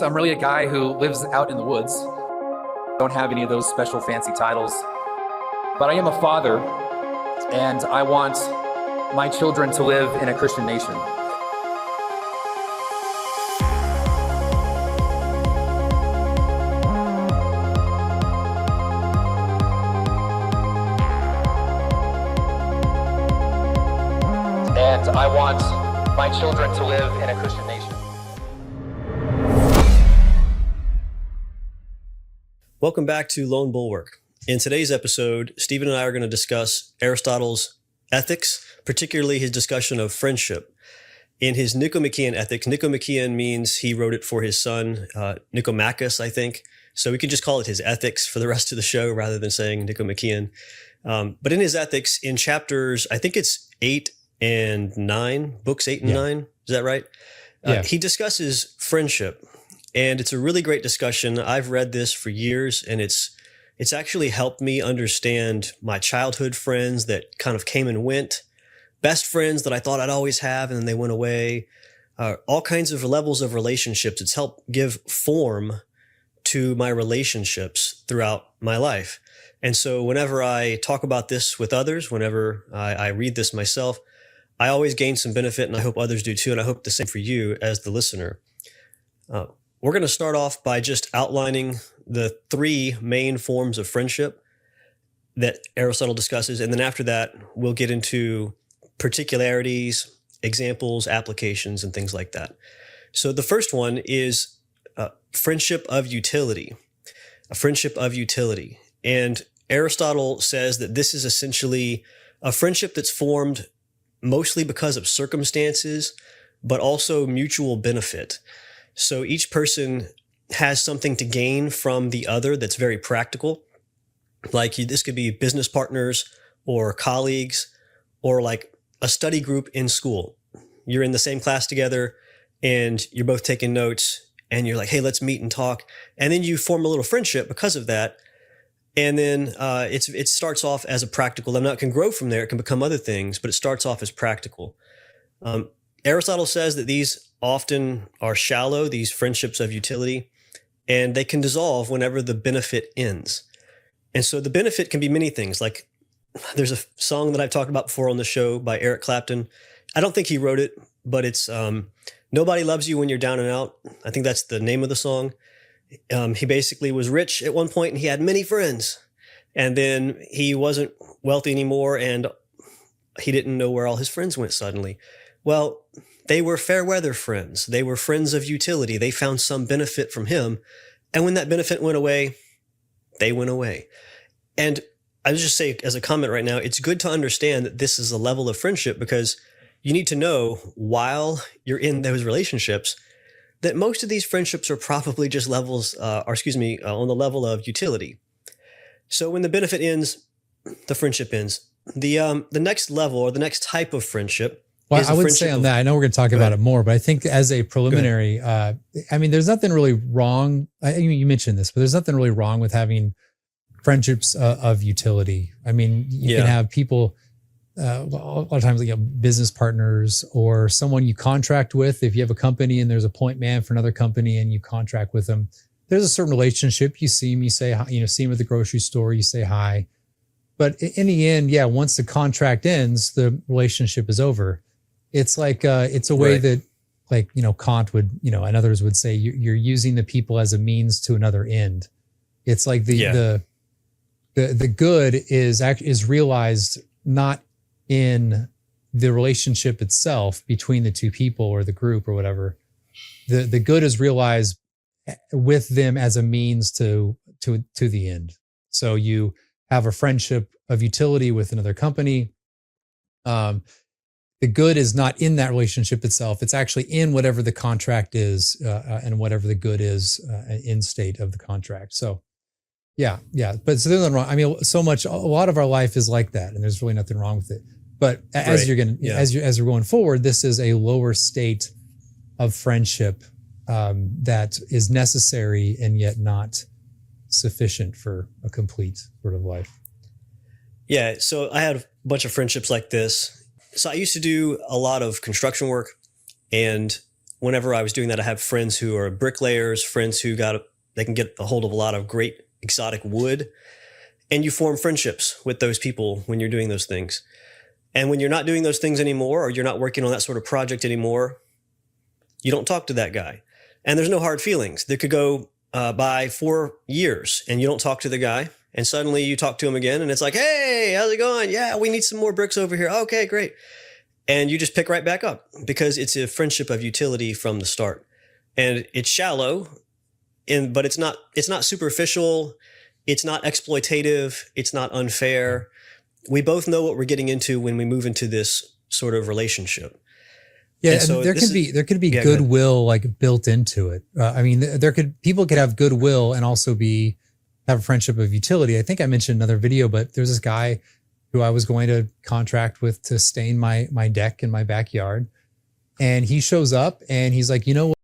I'm really a guy who lives out in the woods. Don't have any of those special fancy titles. But I am a father, and I want my children to live in a Christian nation. And I want my children to live in a Christian nation. Welcome back to Lone Bulwark. In today's episode, Stephen and I are going to discuss Aristotle's ethics, particularly his discussion of friendship. In his Nicomachean Ethics, Nicomachean means he wrote it for his son, Nicomachus, I think. So we could just call it his ethics for the rest of the show rather than saying Nicomachean. But in his ethics, in chapters, I think it's 8 and 9, books 8 and 9. Is that right? He discusses friendship. And it's a really great discussion. I've read this for years, and it's actually helped me understand my childhood friends that kind of came and went, best friends that I thought I'd always have, and then they went away, all kinds of levels of relationships. It's helped give form to my relationships throughout my life. And so whenever I talk about this with others, whenever I read this myself, I always gain some benefit, and I hope others do too, and I hope the same for you as the listener. We're going to start off by just outlining the 3 main forms of friendship that Aristotle discusses. And then after that, we'll get into particularities, examples, applications, and things like that. So the first one is friendship of utility, a friendship of utility. And Aristotle says that this is essentially a friendship that's formed mostly because of circumstances, but also mutual benefit. So each person has something to gain from the other that's very practical. Like this could be business partners or colleagues or like a study group in school. You're in the same class together and you're both taking notes and you're like, hey, let's meet and talk. And then you form a little friendship because of that. And then it starts off as a practical. Now it can grow from there. It can become other things, but it starts off as practical. Aristotle says that these often are shallow, these friendships of utility, and they can dissolve whenever the benefit ends. And so the benefit can be many things. Like there's a song that I've talked about before on the show by Eric Clapton. I don't think he wrote it, but it's Nobody Loves You When You're Down and Out. I think that's the name of the song. He basically was rich at one point and he had many friends. And then he wasn't wealthy anymore and he didn't know where all his friends went suddenly. Well, they were fair weather friends. They were friends of utility. They found some benefit from him. And when that benefit went away, they went away. And I would just say as a comment right now, it's good to understand that this is a level of friendship because you need to know while you're in those relationships that most of these friendships are probably just on the level of utility. So when the benefit ends, the friendship ends. The next level or the next type of friendship. Well, I would say on that, I know we're going to talk about it more, but I think as a preliminary, there's nothing really wrong. You mentioned this, but there's nothing really wrong with having friendships of utility. I mean, you can have people, a lot of times, business partners or someone you contract with. If you have a company and there's a point man for another company and you contract with them, there's a certain relationship. You see him, you say hi, see him at the grocery store, you say hi. But in the end, once the contract ends, the relationship is over. It's like, it's a way that Kant would, and others would say you're using the people as a means to another end. It's like the good is realized not in the relationship itself between the two people or the group or whatever. The good is realized with them as a means to the end. So you have a friendship of utility with another company. The good is not in that relationship itself. It's actually in whatever the contract is and whatever the good is in state of the contract. So, yeah. But so there's nothing wrong. I mean, a lot of our life is like that, and there's really nothing wrong with it. But as as you're going forward, this is a lower state of friendship that is necessary and yet not sufficient for a complete sort of life. Yeah. So I had a bunch of friendships like this. So I used to do a lot of construction work, and whenever I was doing that, I have friends who are bricklayers, friends who they can get a hold of a lot of great exotic wood, and you form friendships with those people when you're doing those things. And when you're not doing those things anymore, or you're not working on that sort of project anymore, you don't talk to that guy. And there's no hard feelings. There could go by 4 years and you don't talk to the guy. And suddenly you talk to him again and it's like, hey, how's it going? Yeah, we need some more bricks over here. Okay, great. And you just pick right back up because it's a friendship of utility from the start. And it's shallow, but it's not superficial. It's not exploitative. It's not unfair. We both know what we're getting into when we move into this sort of relationship. Yeah, and so there could be goodwill like built into it. I mean, people could have goodwill and also have a friendship of utility. I think I mentioned another video, but there's this guy who I was going to contract with to stain my deck in my backyard, and he shows up and he's like, you know what?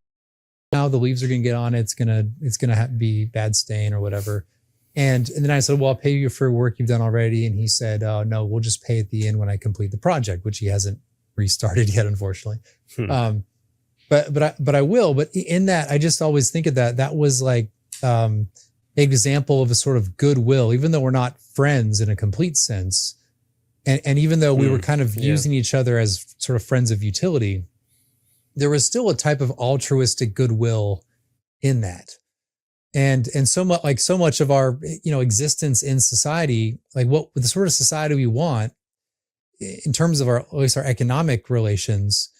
Now the leaves are gonna get on it. It's gonna be bad stain or whatever. And then I said, well, I'll pay you for work you've done already. And he said, oh no, we'll just pay at the end when I complete the project, which he hasn't restarted yet, unfortunately. But I will. But in that, I just always think of that was like an example of a sort of goodwill, even though we're not friends in a complete sense. And even though we were kind of using each other as sort of friends of utility, there was still a type of altruistic goodwill in that. And so much of our, existence in society, like what the sort of society we want in terms of at least our economic relations,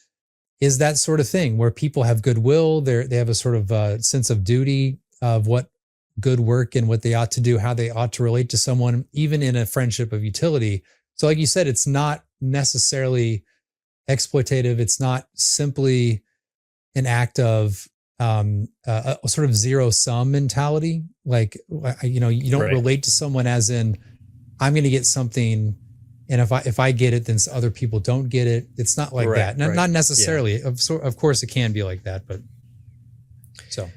is that sort of thing where people have goodwill. They have a sort of sense of duty of what good work and what they ought to do, how they ought to relate to someone, even in a friendship of utility. So like you said, it's not necessarily exploitative. It's not simply an act of a sort of zero sum mentality. Like, you don't relate to someone as in, I'm going to get something, and if I get it, then other people don't get it. It's not like that. Not necessarily. Yeah. Of course, it can be like that, but so.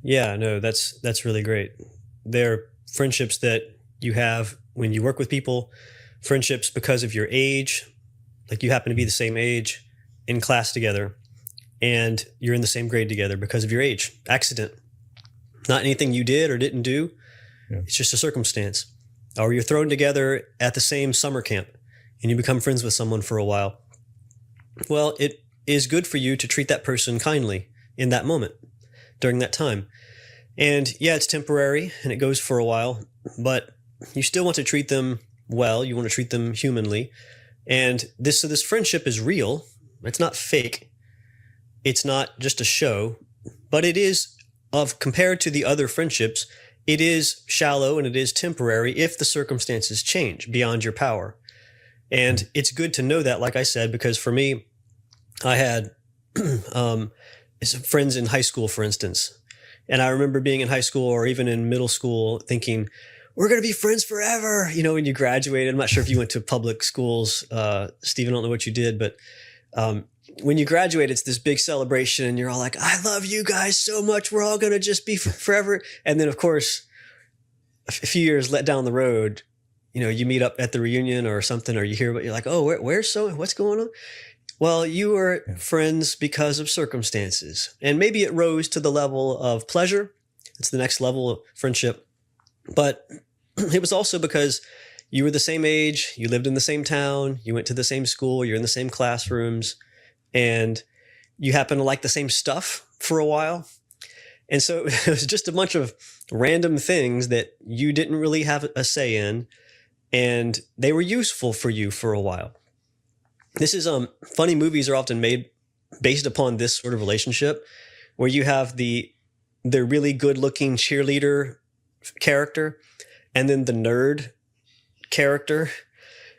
Yeah, no, that's really great. There are friendships that you have when you work with people, friendships because of your age, like you happen to be the same age in class together, and you're in the same grade together because of your age. Accident. Not anything you did or didn't do. Yeah. It's just a circumstance. Or you're thrown together at the same summer camp and you become friends with someone for a while. Well, it is good for you to treat that person kindly in that moment, during that time. And yeah, it's temporary and it goes for a while, but you still want to treat them well. You want to treat them humanly. And this friendship is real. It's not fake. It's not just a show, but it is, compared to the other friendships, it is shallow and it is temporary if the circumstances change beyond your power. And it's good to know that, like I said, because for me, I had friends in high school, for instance. And I remember being in high school or even in middle school thinking, we're going to be friends forever. When you graduated, I'm not sure if you went to public schools. Stephen, I don't know what you did, but when you graduate, it's this big celebration and you're all like, I love you guys so much. We're all going to just be forever. And then, of course, a few years down the road, you meet up at the reunion or something, or you hear about, you're like, oh, what's going on? Well, you were friends because of circumstances, and maybe it rose to the level of pleasure. It's the next level of friendship, but it was also because you were the same age, you lived in the same town, you went to the same school, you're in the same classrooms, and you happen to like the same stuff for a while. And so it was just a bunch of random things that you didn't really have a say in, and they were useful for you for a while. This is funny movies are often made based upon this sort of relationship, where you have the really good-looking cheerleader character, and then the nerd character,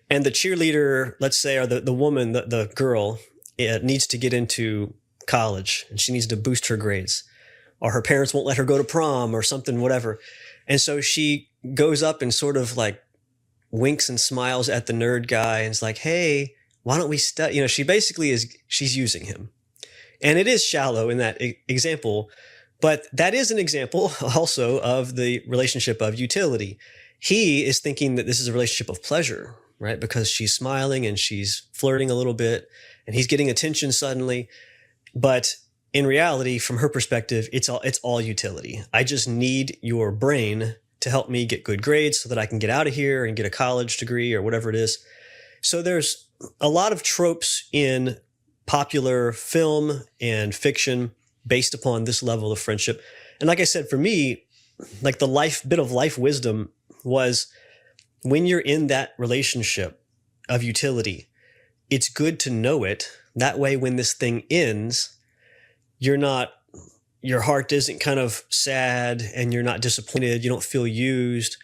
and the cheerleader, let's say, or the woman, the girl, needs to get into college and she needs to boost her grades, or her parents won't let her go to prom or something, whatever. And so she goes up and sort of like winks and smiles at the nerd guy and is like, hey, why don't we study? She basically she's using him. And it is shallow in that example, but that is an example also of the relationship of utility. He is thinking that this is a relationship of pleasure, right? Because she's smiling and she's flirting a little bit and he's getting attention suddenly. But in reality, from her perspective, it's all utility. I just need your brain to help me get good grades so that I can get out of here and get a college degree or whatever it is. So there's a lot of tropes in popular film and fiction based upon this level of friendship. And like I said, for me, like the bit of life wisdom was when you're in that relationship of utility, it's good to know it. That way, when this thing ends, your heart isn't kind of sad and you're not disappointed. You don't feel used.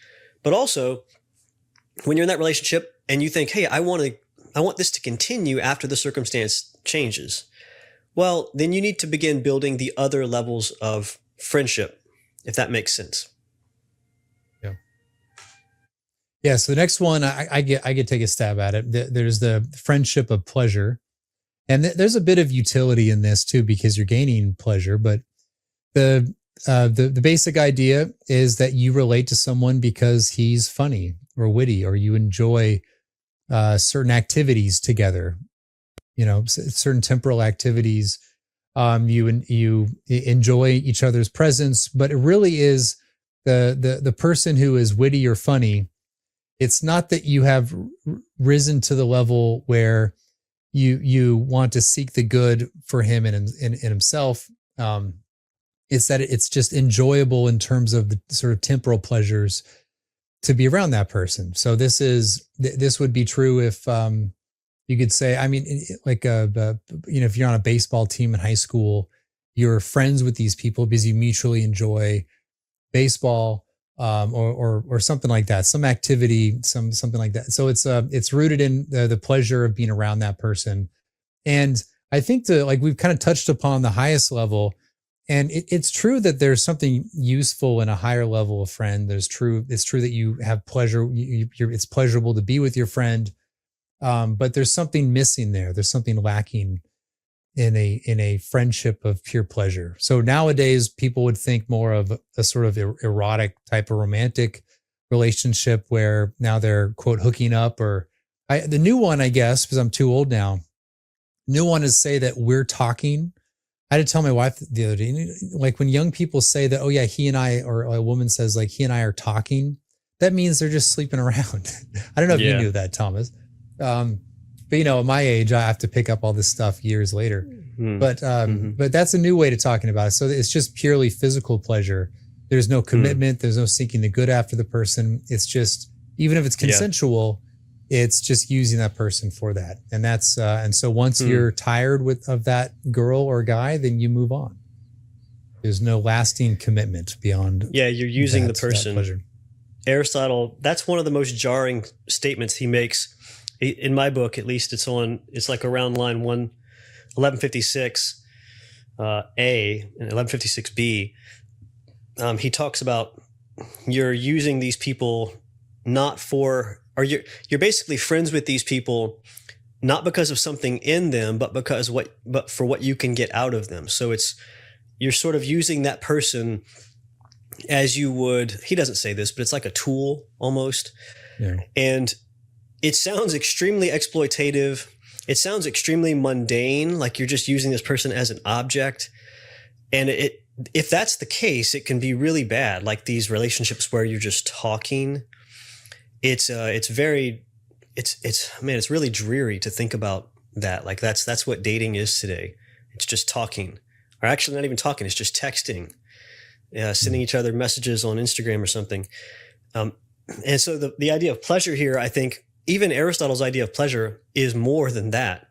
But also, when you're in that relationship and you think, hey, I want this to continue after the circumstance changes. Well, then you need to begin building the other levels of friendship, if that makes sense. Yeah. Yeah. So the next one, I get to take a stab at it. There's the friendship of pleasure. And there's a bit of utility in this too, because you're gaining pleasure. But the basic idea is that you relate to someone because he's funny or witty, or you enjoy certain activities together. Certain temporal activities. You enjoy each other's presence, but it really is the person who is witty or funny. It's not that you have risen to the level where you want to seek the good for him in himself. It's that it's just enjoyable in terms of the sort of temporal pleasures to be around that person. So this would be true if you could say, I mean, like if you're on a baseball team in high school, you're friends with these people because you mutually enjoy baseball, or something like that, some activity, something like that. So it's rooted in the pleasure of being around that person. And I think we've kind of touched upon the highest level, and it's true that there's something useful in a higher level of friend. It's true that you have pleasure. It's pleasurable to be with your friend. But there's something missing there. There's something lacking in a friendship of pure pleasure. So nowadays people would think more of a sort of erotic type of romantic relationship where now they're quote hooking up, or the new one, I guess, because I'm too old now. New one is say that we're talking. I had to tell my wife the other day, like when young people say that, oh yeah, he and I, or a woman says like he and I are talking, that means they're just sleeping around. I don't know if you knew that, Thomas. But at my age, I have to pick up all this stuff years later. But that's a new way to talking about it. So it's just purely physical pleasure. There's no commitment. There's no seeking the good after the person. It's just, even if it's consensual, it's just using that person for that. And that's, and so once you're tired of that girl or guy, then you move on. There's no lasting commitment beyond. Yeah. You're using the person. Aristotle, that's one of the most jarring statements he makes. In my book, at least, it's like around line 1156 A and 1156 B. He talks about you're using these people you're basically friends with these people not because of something in them, but for what you can get out of them. So you're sort of using that person as you would. He doesn't say this, but it's like a tool almost. Yeah. And it sounds extremely exploitative. It sounds extremely mundane, like you're just using this person as an object. And if that's the case, it can be really bad. Like these relationships where you're just talking. It's really dreary to think about that. Like that's what dating is today. It's just talking, or actually not even talking. It's just texting, sending each other messages on Instagram or something. And so the idea of pleasure here, I think, even Aristotle's idea of pleasure is more than that.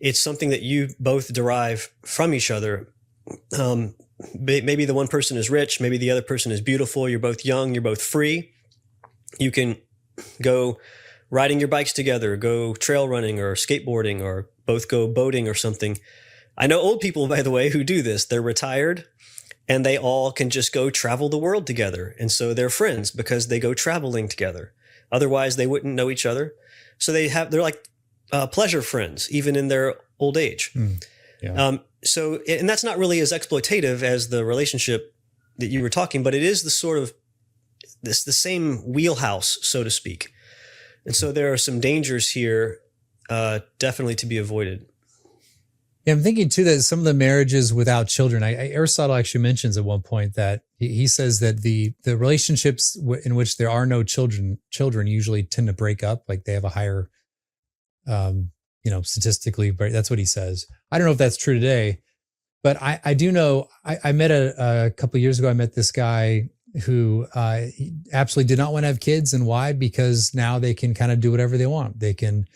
It's something that you both derive from each other. Maybe the one person is rich, maybe the other person is beautiful. You're both young, you're both free. You can go riding your bikes together, go trail running or skateboarding, or both go boating or something. I know old people, by the way, who do this. They're retired and they all can just go travel the world together. And so they're friends because they go traveling together. Otherwise, they wouldn't know each other. So they're like pleasure friends, even in their old age. And that's not really as exploitative as the relationship that you were talking, but it is the sort of the same wheelhouse, so to speak. And so there are some dangers here, definitely to be avoided. Yeah, I'm thinking too that some of the marriages without children, Aristotle actually mentions at one point that he says that the relationships in which there are no children usually tend to break up, like they have a higher, statistically, but that's what he says. I don't know if that's true today, but I do know. I met a couple of years ago. I met this guy who he absolutely did not want to have kids, and why? Because now they can kind of do whatever they want. They can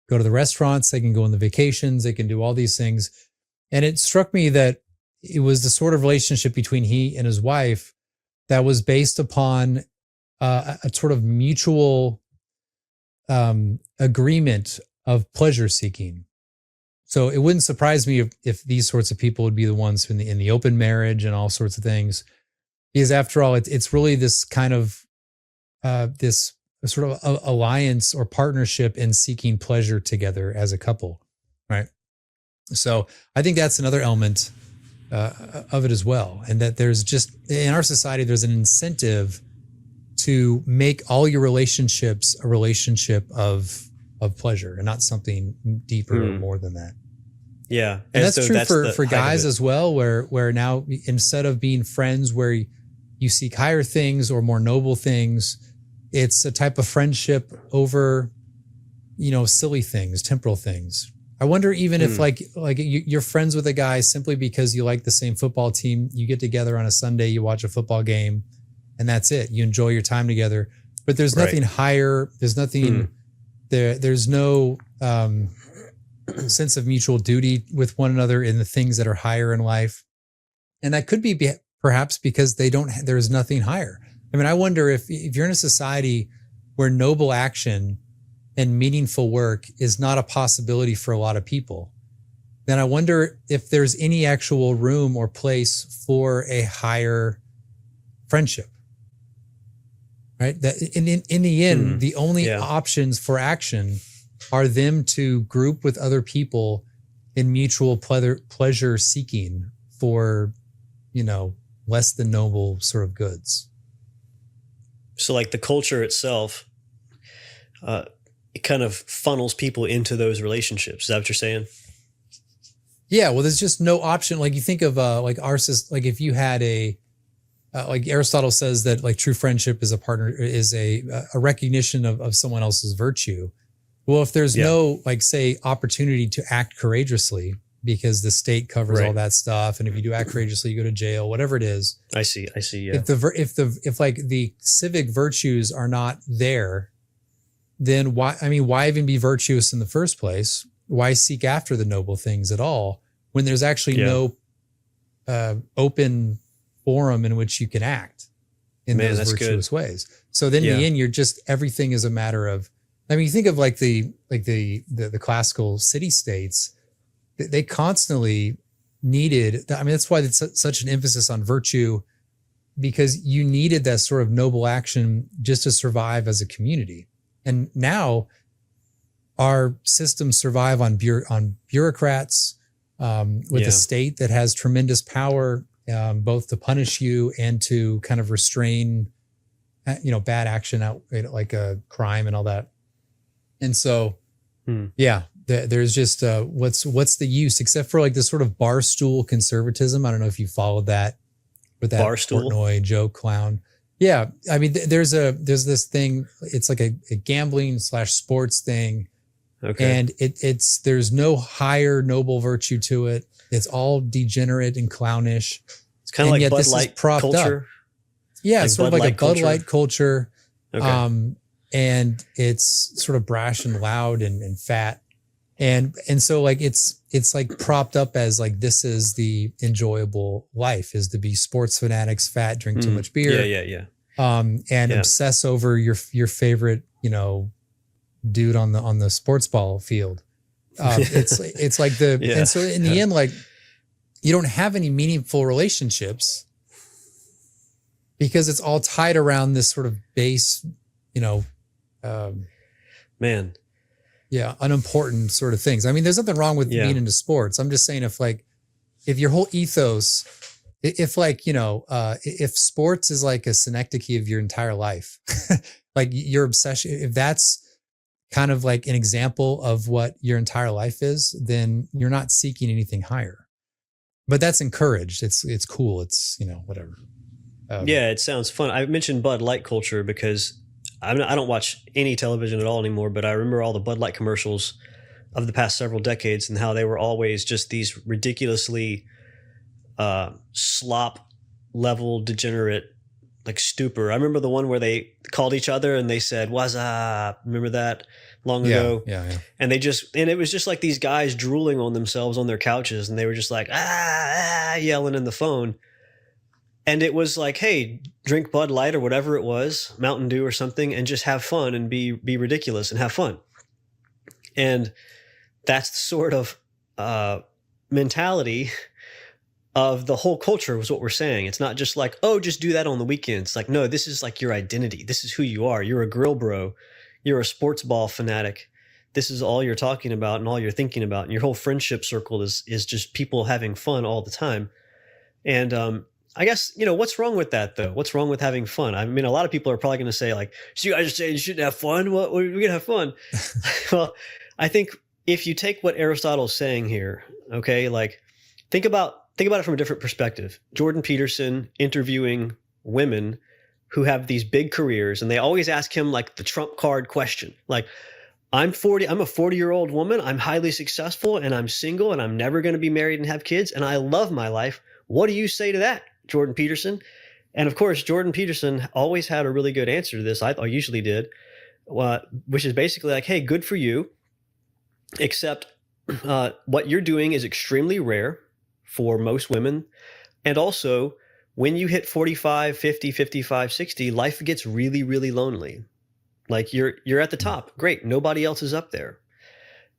go to the restaurants, they can go on the vacations, they can do all these things. And it struck me that it was the sort of relationship between he and his wife that was based upon a sort of mutual agreement of pleasure seeking. So it wouldn't surprise me if these sorts of people would be the ones in the open marriage and all sorts of things. Because after all, it's really this kind of this sort of alliance or partnership in seeking pleasure together as a couple, right? So I think that's another element of it as well. And that there's just, in our society, there's an incentive to make all your relationships a relationship of pleasure and not something deeper or more than that. Yeah. And that's true for guys as well, where now instead of being friends where you seek higher things or more noble things, it's a type of friendship over, silly things, temporal things. I wonder even if like you're friends with a guy simply because you like the same football team, you get together on a Sunday, you watch a football game, and that's it. You enjoy your time together, but there's nothing higher. There's nothing there. There's no sense of mutual duty with one another in the things that are higher in life. And that could be perhaps because there's nothing higher. I mean, I wonder if you're in a society where noble action and meaningful work is not a possibility for a lot of people, then I wonder if there's any actual room or place for a higher friendship, right? That in the end, the only options for action are them to group with other people in mutual pleasure seeking for, less than noble sort of goods. So like the culture itself, it kind of funnels people into those relationships. Is that what you're saying? Yeah. Well, there's just no option. Like you think of like if you had like Aristotle says that like true friendship is a recognition of someone else's virtue. Well, if there's no like say opportunity to act courageously because the state covers all that stuff, and if you do act courageously, you go to jail, whatever it is. I see. Yeah. If like the civic virtues are not there, then why even be virtuous in the first place? Why seek after the noble things at all when there's actually no open forum in which you can act in those virtuous ways? So then in the end, everything is a matter of, you think of like the classical city states, they constantly needed, that's why it's such an emphasis on virtue, because you needed that sort of noble action just to survive as a community. And now our systems survive on bureaucrats, with a state that has tremendous power, both to punish you and to kind of restrain, bad action out, like a crime and all that. And so, there's just what's the use, except for like this sort of barstool conservatism. I don't know if you followed that with that Portnoy joke clown. Yeah, there's this thing. It's like a gambling / sports thing, and there's no higher noble virtue to it. It's all degenerate and clownish. It's kind of like Bud Light culture. Yeah, like it's sort of like a Bud Light culture. Okay. And it's sort of brash and loud and fat. And so like it's like propped up as like this is the enjoyable life, is to be sports fanatics, fat, drink too much beer. Yeah. And obsess over your favorite, dude on the sports ball field. It's like and so in the end, like you don't have any meaningful relationships because it's all tied around this sort of base, unimportant sort of things. There's nothing wrong with being into sports. I'm just saying if your whole ethos, if sports is like a synecdoche of your entire life, like your obsession, if that's kind of like an example of what your entire life is, then you're not seeking anything higher. But that's encouraged. It's cool. It's, whatever. Yeah, it sounds fun. I mentioned Bud Light culture because I don't watch any television at all anymore, but I remember all the Bud Light commercials of the past several decades and how they were always just these ridiculously slop level degenerate, like stupor. I remember the one where they called each other and they said, "What's up?" Remember that long ago? Yeah. And it was just like these guys drooling on themselves on their couches, and they were just like, yelling in the phone. And it was like, hey, drink Bud Light or whatever it was, Mountain Dew or something, and just have fun and be ridiculous and have fun. And that's the sort of mentality of the whole culture was what we're saying. It's not just like, oh, just do that on the weekends. Like, no, this is like your identity. This is who you are. You're a grill bro. You're a sports ball fanatic. This is all you're talking about and all you're thinking about. And your whole friendship circle is just people having fun all the time. And I guess, what's wrong with that though? What's wrong with having fun? I mean, a lot of people are probably going to say like, so you guys are saying you shouldn't have fun? What are we going to have fun? Well, I think if you take what Aristotle's saying here, okay, like think about it from a different perspective. Jordan Peterson interviewing women who have these big careers, and they always ask him like the trump card question. Like, I'm a 40-year-old woman. I'm highly successful and I'm single and I'm never going to be married and have kids. And I love my life. What do you say to that, Jordan Peterson? And of course, Jordan Peterson always had a really good answer to this. I usually did, which is basically like, hey, good for you. Except what you're doing is extremely rare for most women. And also, when you hit 45, 50, 55, 60, life gets really, really lonely. Like you're at the top. Great. Nobody else is up there.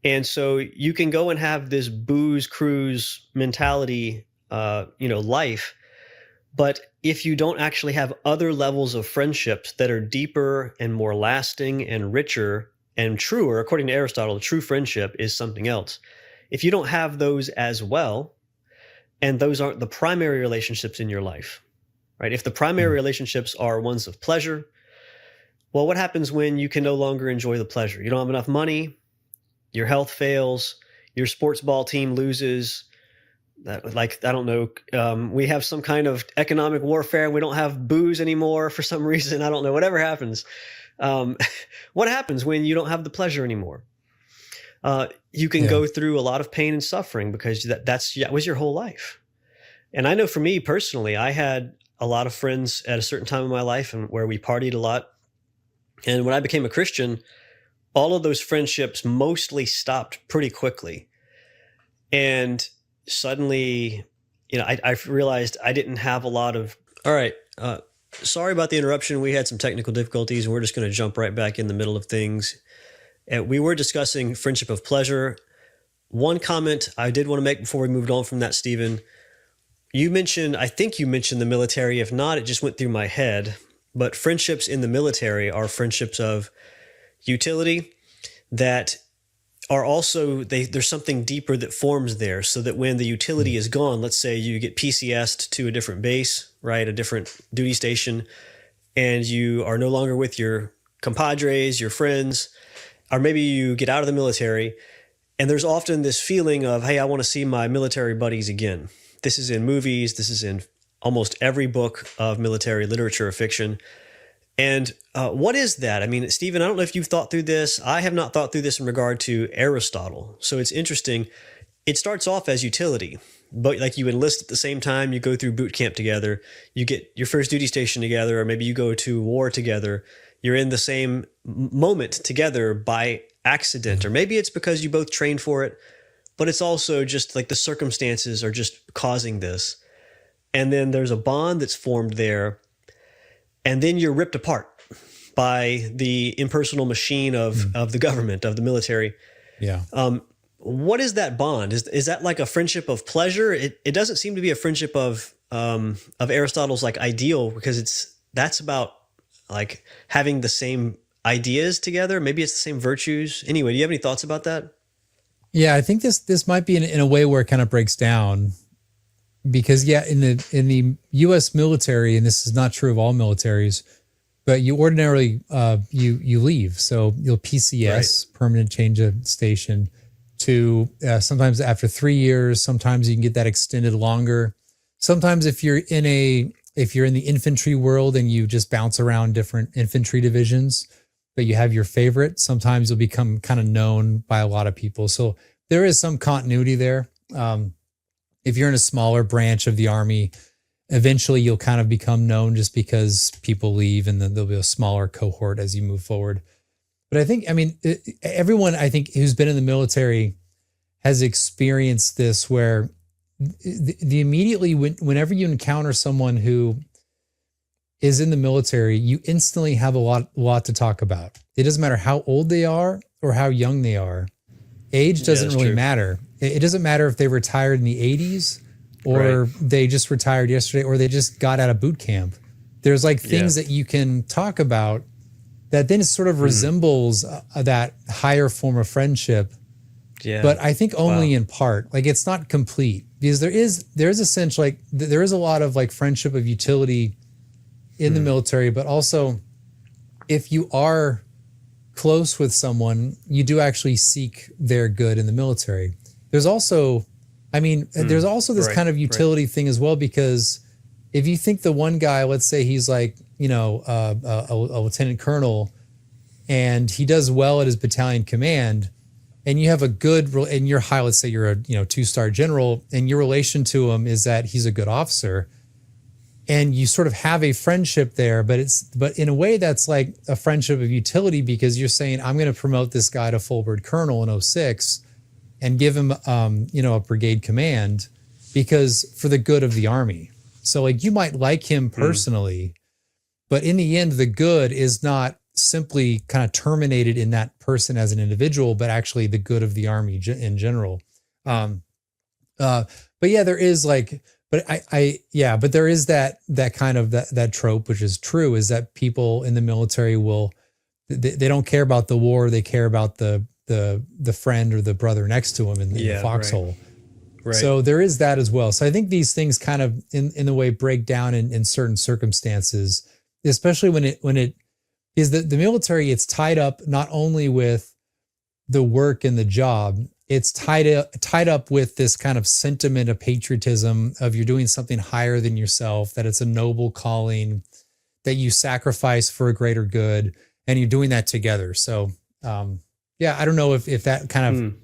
And so you can go and have this booze cruise mentality, life. But if you don't actually have other levels of friendships that are deeper and more lasting and richer and truer, according to Aristotle, true friendship is something else. If you don't have those as well, and those aren't the primary relationships in your life, right? If the primary relationships are ones of pleasure, well, what happens when you can no longer enjoy the pleasure? You don't have enough money, your health fails, your sports ball team loses. I don't know, we have some kind of economic warfare. We don't have booze anymore for some reason. I don't know, whatever happens. What happens when you don't have the pleasure anymore? You can go through a lot of pain and suffering because that was your whole life. And I know for me personally, I had a lot of friends at a certain time in my life and where we partied a lot. And when I became a Christian, all of those friendships mostly stopped pretty quickly. And suddenly, I realized I didn't have a lot of, all right, sorry about the interruption. We had some technical difficulties and we're just going to jump right back in the middle of things. We were discussing friendship of pleasure. One comment I did want to make before we moved on from that, Stephen, I think you mentioned the military. If not, it just went through my head. But friendships in the military are friendships of utility that are also, there's something deeper that forms there so that when the utility is gone, let's say you get PCS'd to a different base, right, a different duty station, and you are no longer with your compadres, your friends, or maybe you get out of the military, and there's often this feeling of, hey, I want to see my military buddies again. This is in movies. This is in almost every book of military literature or fiction. And what is that? I mean, Stephen, I don't know if you've thought through this. I have not thought through this in regard to Aristotle. So it's interesting. It starts off as utility, but like you enlist at the same time, you go through boot camp together, you get your first duty station together, or maybe you go to war together. You're in the same moment together by accident, or maybe it's because you both trained for it, but it's also just like the circumstances are just causing this. And then there's a bond that's formed there. And then you're ripped apart by the impersonal machine of the government, of the military. Yeah. What is that bond? Is that like a friendship of pleasure? It doesn't seem to be a friendship of Aristotle's like ideal, because that's about like having the same ideas together. Maybe it's the same virtues. Anyway, do you have any thoughts about that? Yeah, I think this might be in a way where it kind of breaks down. Because in the U.S. military, and this is not true of all militaries, but you ordinarily you leave. So you'll PCS, permanent change of station, to sometimes after 3 years. Sometimes you can get that extended longer. Sometimes if you're in the infantry world and you just bounce around different infantry divisions, but you have your favorite, sometimes you'll become kind of known by a lot of people. So there is some continuity there. If you're in a smaller branch of the Army, eventually you'll kind of become known just because people leave, and then there'll be a smaller cohort as you move forward. But I think, everyone I think who's been in the military has experienced this, where the immediately whenever you encounter someone who is in the military, you instantly have a lot to talk about. It doesn't matter how old they are or how young they are. Age doesn't really matter. It doesn't matter if they retired in the 80s or they just retired yesterday or they just got out of boot camp. There's like things that you can talk about that then sort of resembles that higher form of friendship. Yeah. But I think only in part. Like, it's not complete, because there is a sense, like there is a lot of like friendship of utility in the military, but also if you are close with someone, you do actually seek their good in the military. There's also, there's also this kind of utility thing as well, because if you think the one guy, let's say he's like, a lieutenant colonel, and he does well at his battalion command, and you have a good, and you're high, let's say you're a 2-star general, and your relation to him is that he's a good officer, and you sort of have a friendship there, but in a way that's like a friendship of utility, because you're saying, I'm going to promote this guy to full bird colonel in 06 and give him, a brigade command, because for the good of the Army. So like, you might like him personally, but in the end, the good is not simply kind of terminated in that person as an individual, but actually the good of the Army in general. But yeah, there is like, but but there is that kind of that trope, which is true, is that people in the military they don't care about the war. They care about the friend or the brother next to them in the foxhole. Right. So there is that as well. So I think these things kind of in a way break down in certain circumstances, especially when it is the military. It's tied up not only with the work and the job, it's tied up with this kind of sentiment of patriotism, of you're doing something higher than yourself, that it's a noble calling, that you sacrifice for a greater good, and you're doing that together. So I don't know if that kind of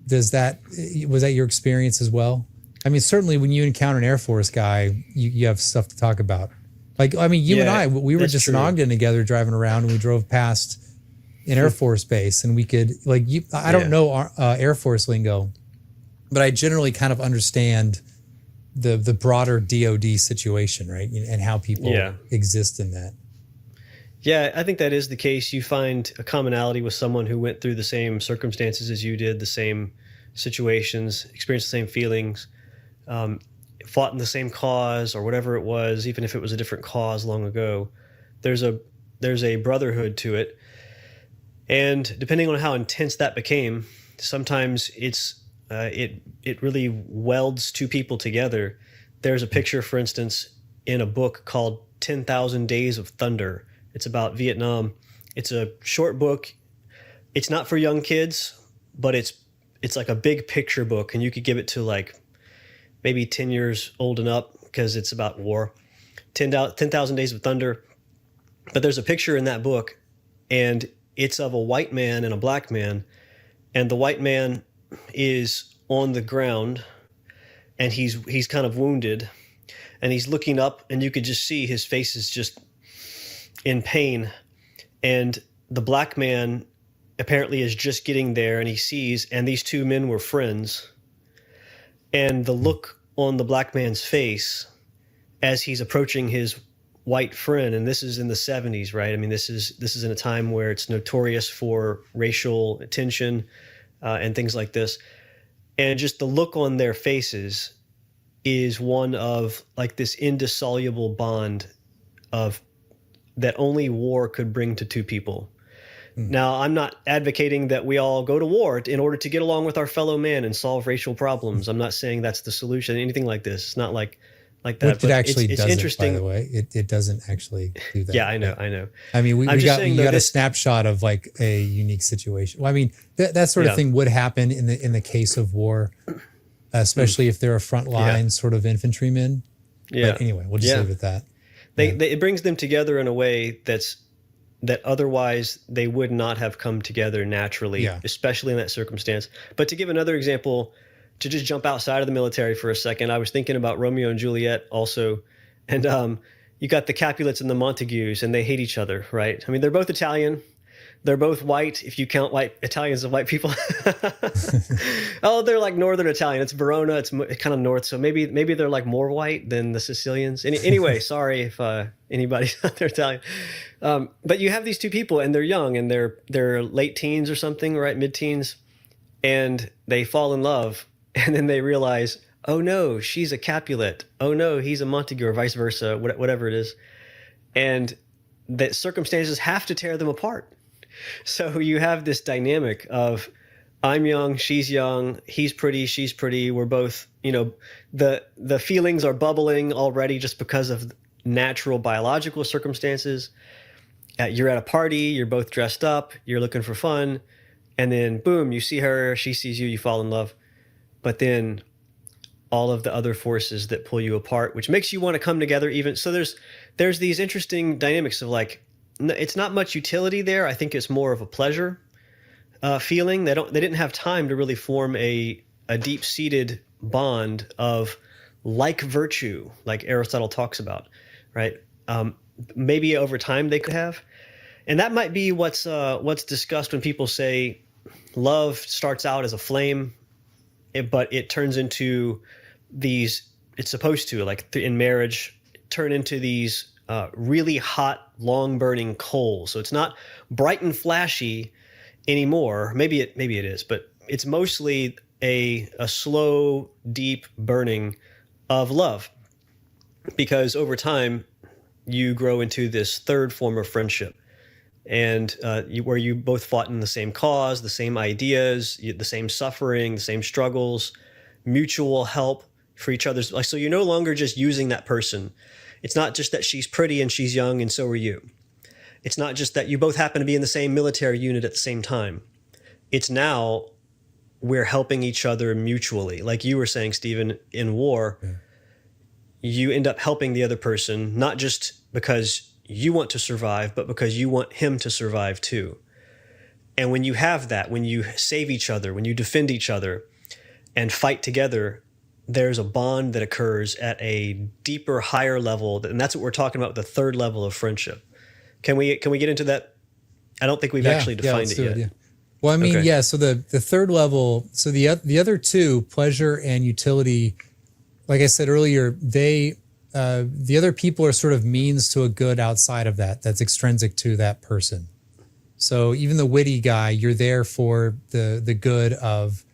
was that your experience as well? I mean, certainly when you encounter an Air Force guy, you have stuff to talk about. Like, you and I, we were just in Ogden together driving around, and we drove past an Air Force base, and we could I don't know Air Force lingo, but I generally kind of understand the broader DoD situation, right? And how people exist in that. Yeah, I think that is the case. You find a commonality with someone who went through the same circumstances as you did, the same situations, experienced the same feelings, fought in the same cause or whatever it was, even if it was a different cause long ago. There's a brotherhood to it. And depending on how intense that became, sometimes it really welds two people together. There's a picture, for instance, in a book called 10,000 Days of Thunder. It's about Vietnam. It's a short book. It's not for young kids, but it's like a big picture book, and you could give it to like maybe 10 years old and up, because it's about war. 10,000 Days of Thunder. But there's a picture in that book, and it's of a white man and a black man, and the white man is on the ground, and he's kind of wounded, and he's looking up, and you could just see his face is just in pain. And the black man apparently is just getting there, and he sees, and these two men were friends, and the look on the black man's face as he's approaching his white friend, and this is in the 70s, right? I mean, this is in a time where it's notorious for racial tension and things like this. And just the look on their faces is one of like this indissoluble bond of that only war could bring to two people. Now, I'm not advocating that we all go to war in order to get along with our fellow man and solve racial problems. I'm not saying that's the solution, anything like this. It's not like like that. Which it actually it's doesn't, interesting. by the way. It doesn't actually do that. Yeah, I know. I mean, I'm just saying, you though, got a this- snapshot of like a unique situation. Well, I mean, that sort of thing would happen in the case of war, especially if they're a frontline sort of infantryman. Yeah. But anyway, we'll just leave it at that. It brings them together in a way that otherwise they would not have come together naturally, especially in that circumstance. But to give another example, to just jump outside of the military for a second, I was thinking about Romeo and Juliet also. And you got the Capulets and the Montagues, and they hate each other, right? I mean, they're both Italian. They're both white, if you count white Italians as white people. Oh, they're like Northern Italian. It's Verona. It's kind of north. So maybe they're like more white than the Sicilians. Anyway, sorry if anybody's out there Italian. But you have these two people, and they're young, and they're late teens or something, right? Mid-teens. And they fall in love. And then they realize, oh no, she's a Capulet. Oh no, he's a Montague, or vice versa, whatever it is. And that circumstances have to tear them apart. So you have this dynamic of I'm young, she's young, he's pretty, she's pretty. We're both, the feelings are bubbling already just because of natural biological circumstances. You're at a party, you're both dressed up, you're looking for fun, and then boom, you see her, she sees you, you fall in love. But then all of the other forces that pull you apart, which makes you want to come together even. So there's these interesting dynamics of like, it's not much utility there. I think it's more of a pleasure feeling. They didn't have time to really form a deep-seated bond of like virtue, like Aristotle talks about, right? Maybe over time they could have, and that might be what's discussed when people say love starts out as a flame, but it turns into these. It's supposed to, like in marriage, turn into these really hot, long-burning coals. So it's not bright and flashy anymore. Maybe it is, but it's mostly a slow, deep burning of love, because over time you grow into this third form of friendship, and where you both fought in the same cause, the same ideas, the same suffering, the same struggles, mutual help for each other's. So you're no longer just using that person. It's not just that she's pretty and she's young and so are you. It's not just that you both happen to be in the same military unit at the same time. It's now we're helping each other mutually. Like you were saying, Stephen, in war, you end up helping the other person, not just because you want to survive, but because you want him to survive too. And when you have that, when you save each other, when you defend each other and fight together, there's a bond that occurs at a deeper, higher level. And that's what we're talking about, the third level of friendship. Can we get into that? I don't think we've actually defined it yet. Well, I mean, so the third level, so the other two, pleasure and utility, like I said earlier, the other people are sort of means to a good outside of that's extrinsic to that person. So even the witty guy, you're there for the good of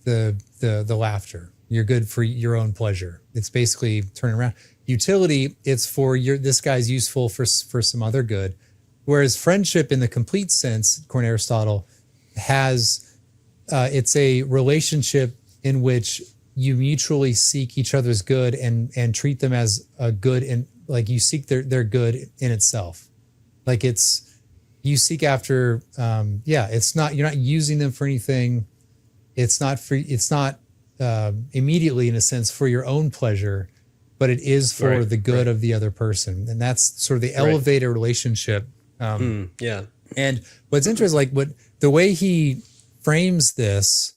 the laughter. You're good for your own pleasure. It's basically turning around. Utility, it's for this guy's useful for some other good. Whereas friendship in the complete sense, according to Aristotle, has it's a relationship in which you mutually seek each other's good and treat them as a good, and like you seek their good in itself. Like you seek after, it's not, you're not using them for anything. It's not immediately, in a sense, for your own pleasure, but it is for the good of the other person. And that's sort of the elevated relationship. And what's interesting, like the way he frames this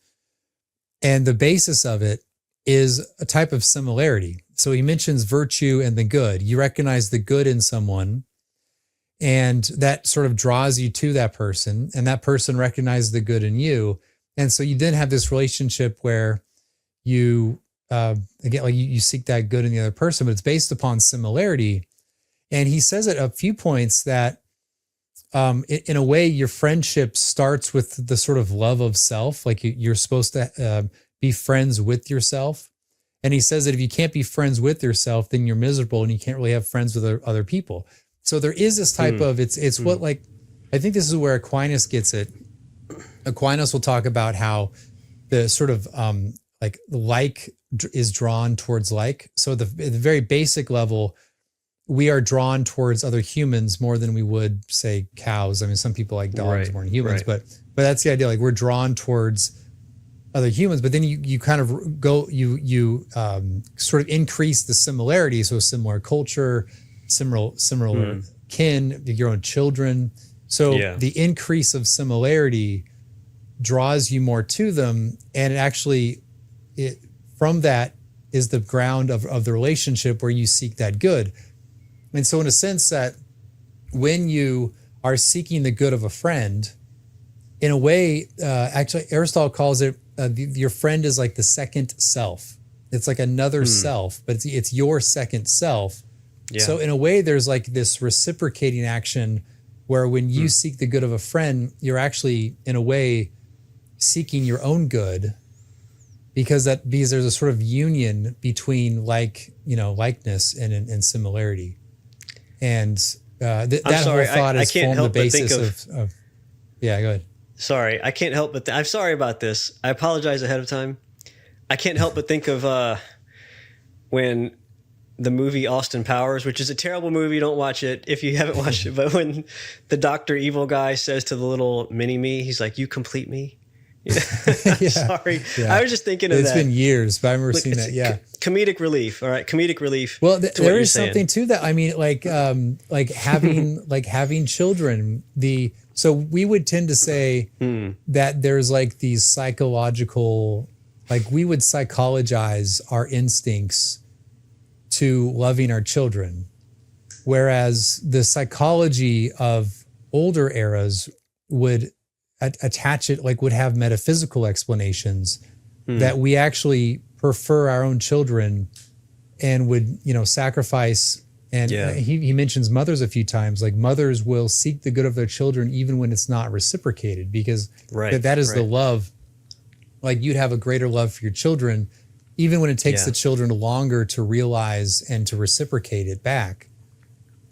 and the basis of it is a type of similarity. So he mentions virtue and the good. You recognize the good in someone, and that sort of draws you to that person, and that person recognizes the good in you. And so you then have this relationship where you, again, like you seek that good in the other person, but it's based upon similarity. And he says at a few points that in a way, your friendship starts with the sort of love of self. Like you're supposed to be friends with yourself. And he says that if you can't be friends with yourself, then you're miserable and you can't really have friends with other people. So there is this type of, it's what, like, I think this is where Aquinas gets it. Aquinas will talk about how the sort of like is drawn towards like. So at the very basic level, we are drawn towards other humans more than we would, say, cows. I mean, some people like dogs more than humans, but that's the idea. Like, we're drawn towards other humans, but then you kind of go, you sort of increase the similarity. So similar culture, similar kin, your own children. So the increase of similarity draws you more to them. And it actually, from that is the ground of the relationship where you seek that good. And so in a sense that when you are seeking the good of a friend, in a way, actually Aristotle calls it, your friend is like the second self. It's like another self, but it's your second self. Yeah. So in a way, there's like this reciprocating action where when you seek the good of a friend, you're actually, in a way, seeking your own good because there's a sort of union between likeness and similarity. And that whole thought is formed the basis of yeah, go ahead. Sorry, I can't help but I'm sorry about this. I apologize ahead of time. I can't help but think of when the movie Austin Powers, which is a terrible movie, don't watch it if you haven't watched it, but when the Dr. Evil guy says to the little mini-me, he's like, "You complete me?" Sorry. Yeah. I was just thinking of that. It's been years, but I remember seeing that. Yeah. Comedic relief. All right. Comedic relief. Well, there is something to that. I mean, like having children, so we would tend to say that there's like these psychological, like we would psychologize our instincts to loving our children. Whereas the psychology of older eras would attach it, like would have metaphysical explanations that we actually prefer our own children and would, sacrifice. And he mentions mothers a few times, like mothers will seek the good of their children even when it's not reciprocated, because that is the love. Like you'd have a greater love for your children, even when it takes the children longer to realize and to reciprocate it back.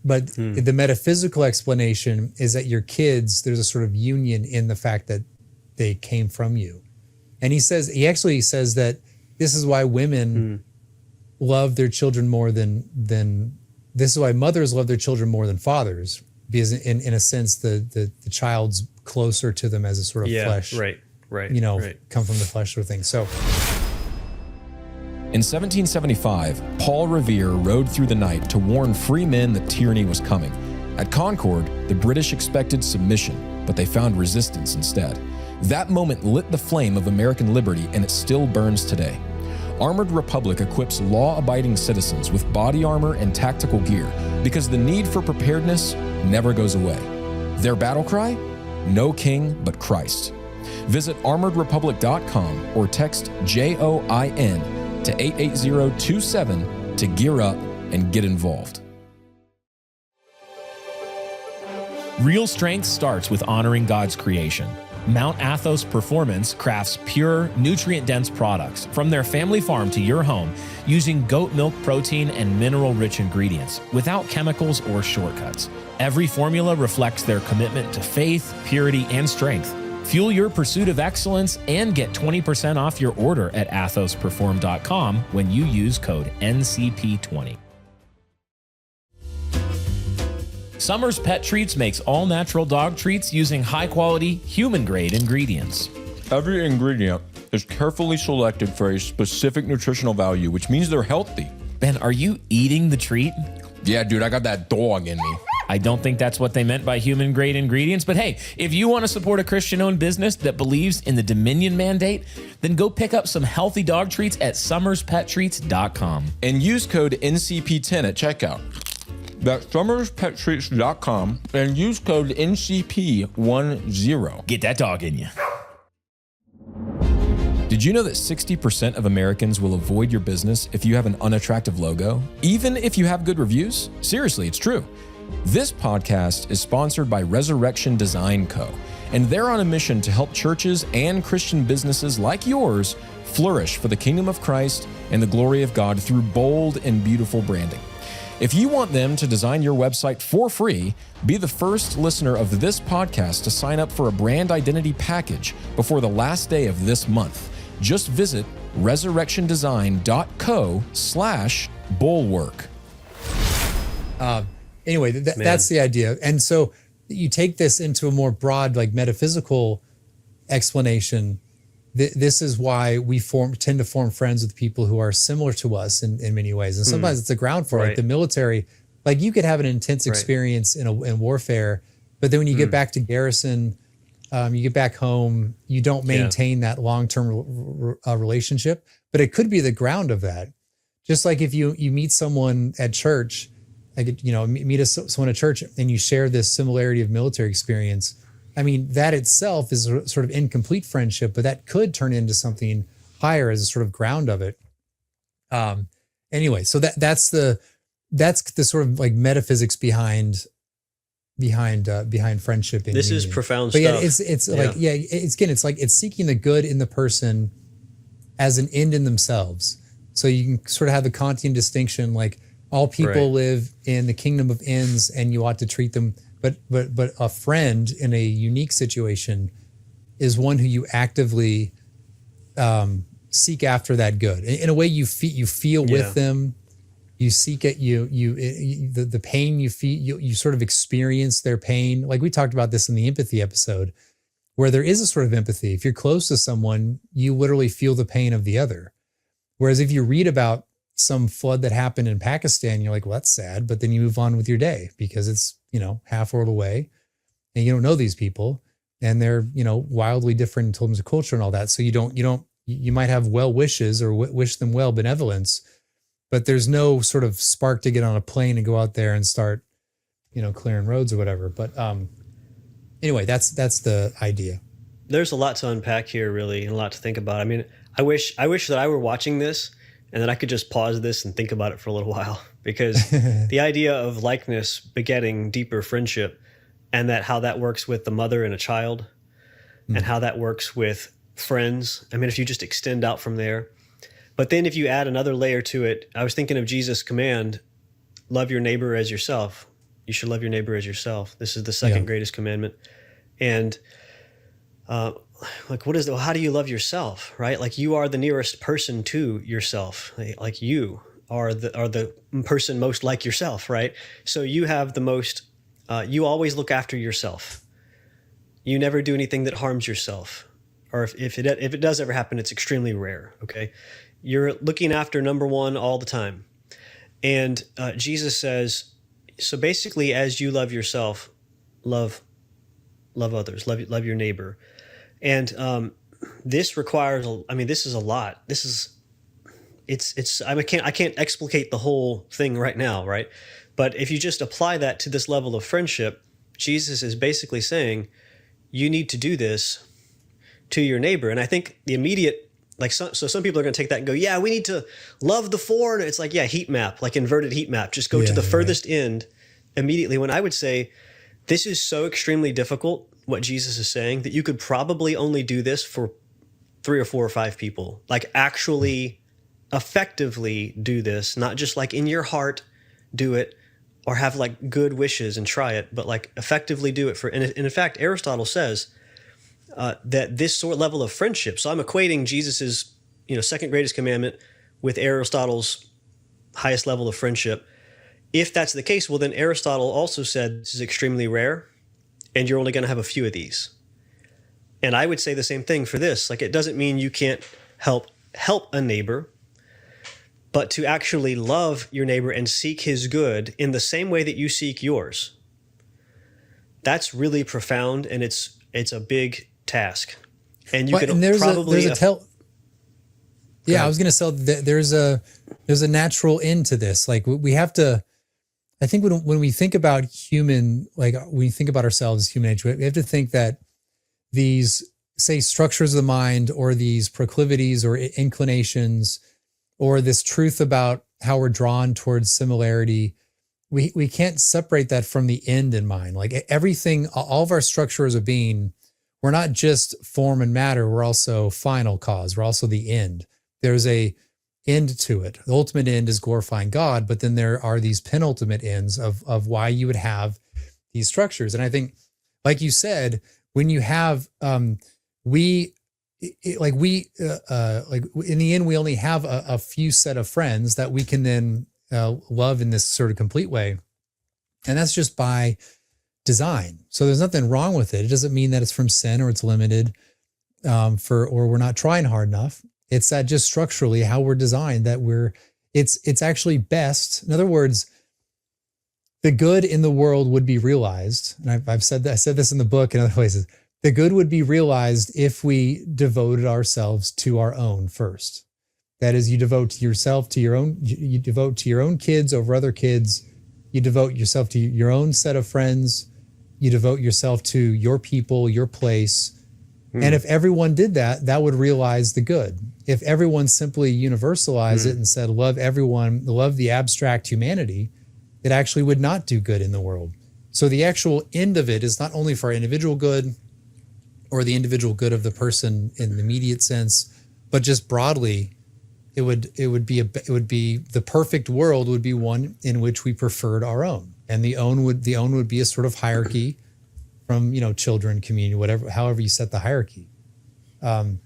But the metaphysical explanation is that your kids, there's a sort of union in the fact that they came from you. And he actually says that this is why women love their children more than this is why mothers love their children more than fathers, because in a sense the child's closer to them as a sort of flesh. Come from the flesh sort of thing. So in 1775, Paul Revere rode through the night to warn free men that tyranny was coming. At Concord, the British expected submission, but they found resistance instead. That moment lit the flame of American liberty, and it still burns today. Armored Republic equips law-abiding citizens with body armor and tactical gear because the need for preparedness never goes away. Their battle cry? No king but Christ. Visit armoredrepublic.com or text JOIN to 88027 to gear up and get involved. Real strength starts with honoring God's creation. Mount Athos Performance crafts pure, nutrient-dense products from their family farm to your home using goat milk protein and mineral-rich ingredients without chemicals or shortcuts. Every formula reflects their commitment to faith, purity, and strength. Fuel your pursuit of excellence and get 20% off your order at athosperform.com when you use code NCP20. Summers Pet Treats makes all-natural dog treats using high-quality, human-grade ingredients. Every ingredient is carefully selected for a specific nutritional value, which means they're healthy. Ben, are you eating the treat? Yeah, dude, I got that dog in me. I don't think that's what they meant by human-grade ingredients, but hey, if you want to support a Christian-owned business that believes in the Dominion mandate, then go pick up some healthy dog treats at summerspetTreats.com. And use code NCP10 at checkout. That's summerspetTreats.com and use code NCP10. Get that dog in you. Did you know that 60% of Americans will avoid your business if you have an unattractive logo, even if you have good reviews? Seriously, it's true. This podcast is sponsored by Resurrection Design Co., and they're on a mission to help churches and Christian businesses like yours flourish for the kingdom of Christ and the glory of God through bold and beautiful branding. If you want them to design your website for free, be the first listener of this podcast to sign up for a brand identity package before the last day of this month. Just visit resurrectiondesign.co/bulwark. Anyway, that's the idea. And so you take this into a more broad, like metaphysical explanation. This is why we tend to form friends with people who are similar to us in many ways. And sometimes it's a ground for like the military. Like you could have an intense experience in warfare, but then when you get back to garrison, you get back home, you don't maintain that long-term relationship, but it could be the ground of that. Just like if you meet someone at church, like, you know, meet someone at church and you share this similarity of military experience. I mean, that itself is a sort of incomplete friendship, but that could turn into something higher as a sort of ground of it. Anyway, so that's the sort of like metaphysics behind friendship. This is profound but stuff. Yeah, it's like it's like it's seeking the good in the person as an end in themselves. So you can sort of have the Kantian distinction, like all people live in the kingdom of ends, and you ought to treat them. But a friend in a unique situation is one who you actively seek after that good. In a way, you feel with them. You seek it. The pain you feel. You sort of experience their pain. Like we talked about this in the empathy episode, where there is a sort of empathy. If you're close to someone, you literally feel the pain of the other. Whereas if you read about some flood that happened in Pakistan, you're like, well, that's sad. But then you move on with your day because it's, you know, half world away and you don't know these people and they're, you know, wildly different in terms of culture and all that. So you might have well wishes or wish them well benevolence, but there's no sort of spark to get on a plane and go out there and start, you know, clearing roads or whatever. But anyway, that's the idea. There's a lot to unpack here, really, and a lot to think about. I mean, I wish that I were watching this and that I could just pause this and think about it for a little while, because the idea of likeness begetting deeper friendship, and that how that works with the mother and a child, and how that works with friends. I mean, if you just extend out from there. But then if you add another layer to it, I was thinking of Jesus' command, love your neighbor as yourself. You should love your neighbor as yourself. This is the second greatest commandment. And like, how do you love yourself, right? Like you are the nearest person to yourself. Like you are the person most like yourself, right? So you have the most, you always look after yourself. You never do anything that harms yourself. Or if it does ever happen, it's extremely rare, okay? You're looking after number one all the time. And Jesus says, so basically as you love yourself, love others, love your neighbor. And this requires, I mean, this is a lot. I can't explicate the whole thing right now, right? But if you just apply that to this level of friendship, Jesus is basically saying, you need to do this to your neighbor. And I think the immediate, like, so some people are going to take that and go, yeah, we need to love the foreigner. It's like, yeah, heat map, like inverted heat map. Just go to the furthest end immediately. When I would say, this is so extremely difficult, what Jesus is saying, that you could probably only do this for 3 or 4 or 5 people. Like actually effectively do this, not just like in your heart do it or have like good wishes and try it, but like effectively do it and in fact, Aristotle says that this sort of level of friendship, so I'm equating Jesus's, second greatest commandment with Aristotle's highest level of friendship. If that's the case, well, then Aristotle also said this is extremely rare and you're only going to have a few of these. And I would say the same thing for this. Like, it doesn't mean you can't help a neighbor, but to actually love your neighbor and seek his good in the same way that you seek yours. That's really profound, and it's a big task. And you could probably I was going to say there's a natural end to this. Like, we have to, I think when we think about when we think about ourselves as human nature, we have to think that these, say, structures of the mind or these proclivities or inclinations or this truth about how we're drawn towards similarity, we can't separate that from the end in mind. Like everything, all of our structures of being, we're not just form and matter, we're also final cause. We're also the end. There's a end to it. The ultimate end is glorifying God, but then there are these penultimate ends of why you would have these structures. And I think, like you said, when you have, like in the end, we only have a few set of friends that we can then love in this sort of complete way. And that's just by design. So there's nothing wrong with it. It doesn't mean that it's from sin or it's limited or we're not trying hard enough. It's that just structurally how we're designed that it's actually best. In other words, the good in the world would be realized. And I said this in the book and other places. The good would be realized if we devoted ourselves to our own first. That is, you devote yourself to your own, you devote to your own kids over other kids. You devote yourself to your own set of friends. You devote yourself to your people, your place. And if everyone did that, that would realize the good. If everyone simply universalized it and said, love everyone, love the abstract humanity, it actually would not do good in the world. So the actual end of it is not only for our individual good or the individual good of the person in the immediate sense, but just broadly, it would be the perfect world would be one in which we preferred our own, and the own would be a sort of hierarchy from children, community, whatever, however you set the hierarchy, and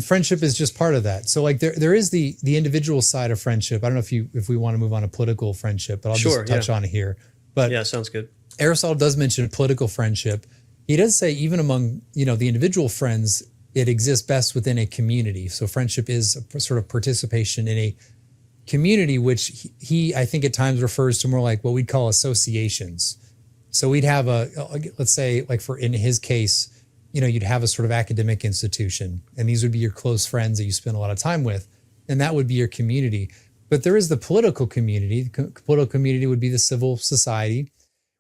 friendship is just part of that. So like there is the individual side of friendship. I don't know if we want to move on to political friendship, but I'll just touch on it here. But yeah, sounds good. Aristotle does mention political friendship. He does say even among the individual friends, it exists best within a community. So friendship is a sort of participation in a community, which he I think at times refers to more like what we'd call associations. So we'd have let's say like in his case, you'd have a sort of academic institution, and these would be your close friends that you spend a lot of time with, and that would be your community. But there is the political community. The political community would be the civil society,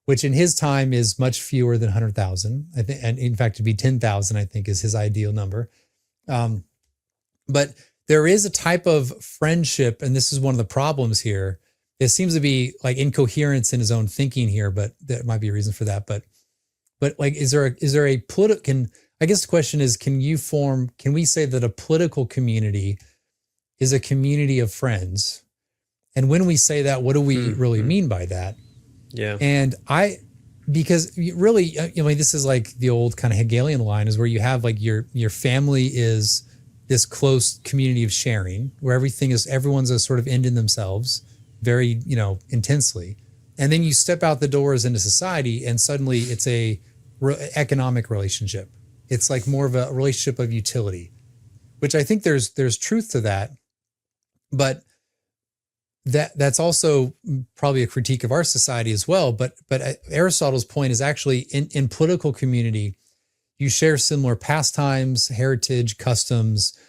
which in his time is much fewer than 100,000. I think, and in fact, to be 10,000, I think is his ideal number. But there is a type of friendship, and this is one of the problems here. It seems to be like incoherence in his own thinking here, but there might be a reason for that. But like, is there a political? I guess the question is, can we say that a political community is a community of friends? And when we say that, what do we really mean by that? Yeah. And because really, this is like the old kind of Hegelian line is where you have like your family is this close community of sharing where everyone's a sort of end in themselves very, intensely. And then you step out the doors into society and suddenly it's a economic relationship. It's like more of a relationship of utility, which I think there's truth to that. But that's also probably a critique of our society as well. But Aristotle's point is actually in political community, you share similar pastimes, heritage, customs.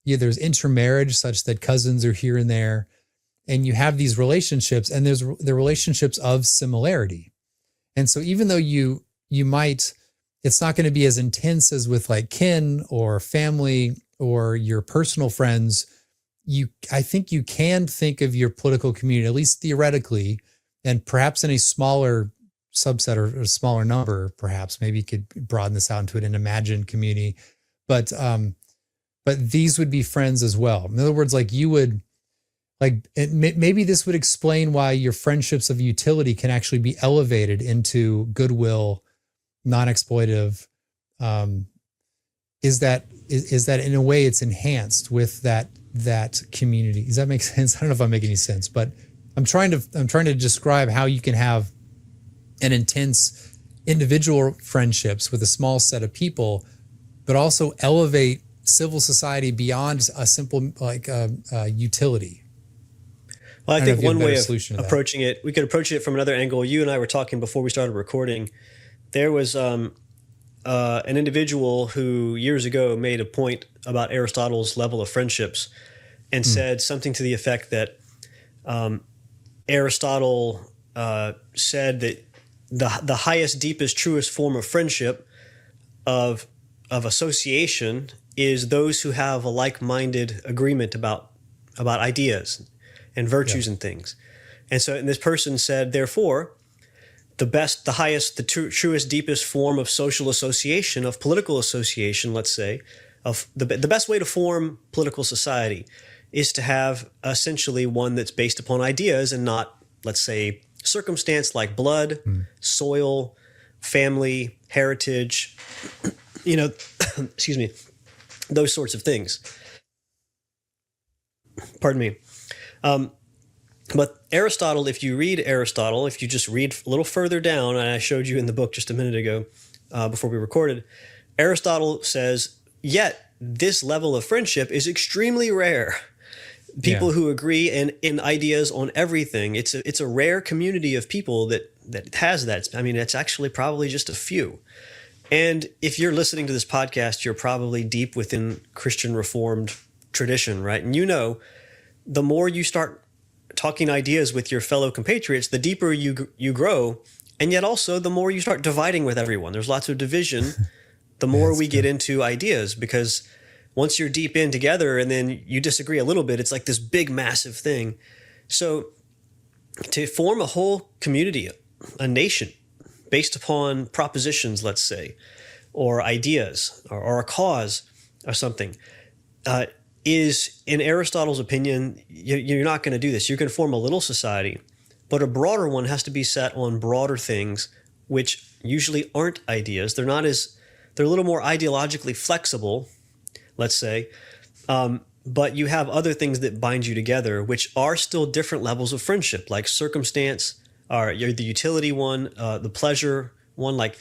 There's intermarriage such that cousins are here and there. And you have these relationships, and there's the relationships of similarity. And so even though you might, it's not going to be as intense as with like kin or family or your personal friends, I think you can think of your political community, at least theoretically, and perhaps in a smaller subset or a smaller number, perhaps maybe you could broaden this out into an imagined community, but these would be friends as well. In other words, like you would, maybe this would explain why your friendships of utility can actually be elevated into goodwill, non-exploitive. Is that in a way it's enhanced with that community? Does that make sense? I don't know if I'm making any sense, but I'm trying to describe how you can have an intense individual friendships with a small set of people, but also elevate civil society beyond a simple utility. Well, I think one way of approaching it, we could approach it from another angle. You and I were talking before we started recording. There was an individual who years ago made a point about Aristotle's level of friendships and said something to the effect that Aristotle said that the highest, deepest, truest form of friendship of association is those who have a like-minded agreement about ideas and virtues and things. And this person said, therefore, the best, the highest, the truest, deepest form of social association, of political association, let's say, of the best way to form political society is to have essentially one that's based upon ideas and not, let's say, circumstance like blood, soil, family, heritage, excuse me, those sorts of things. Pardon me. But Aristotle, if you read Aristotle, if you just read a little further down, and I showed you in the book just a minute ago before we recorded, Aristotle says, yet this level of friendship is extremely rare. People who agree in ideas on everything. It's a rare community of people that has that. I mean, it's actually probably just a few. And if you're listening to this podcast, you're probably deep within Christian Reformed tradition, right? And the more you start talking ideas with your fellow compatriots, the deeper you grow, and yet also the more you start dividing with everyone. There's lots of division. The more we get into ideas, because once you're deep in together and then you disagree a little bit, it's like this big, massive thing. So to form a whole community, a nation, based upon propositions, let's say, or ideas, or a cause, or something, is, in Aristotle's opinion, you're not going to do this. You can form a little society, but a broader one has to be set on broader things, which usually aren't ideas. They're a little more ideologically flexible, let's say, but you have other things that bind you together, which are still different levels of friendship, like circumstance, or the utility one, the pleasure one. Like,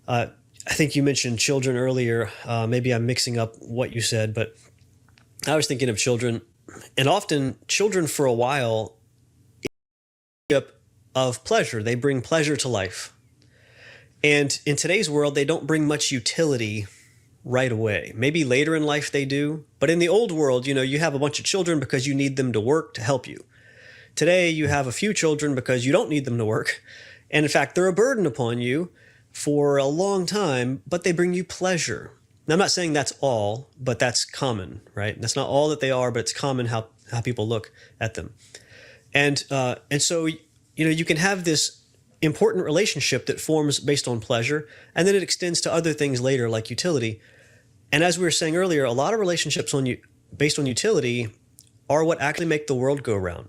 I think you mentioned children earlier. Maybe I'm mixing up what you said, but I was thinking of children, and often children for a while of pleasure. They bring pleasure to life. And in today's world, they don't bring much utility right away. Maybe later in life they do. But in the old world, you have a bunch of children because you need them to work to help you. Today, you have a few children because you don't need them to work. And in fact, they're a burden upon you for a long time, but they bring you pleasure. Now, I'm not saying that's all, but that's common, right? That's not all that they are, but it's common how people look at them. And so, you can have this important relationship that forms based on pleasure, and then it extends to other things later, like utility. And as we were saying earlier, a lot of relationships based on utility are what actually make the world go round.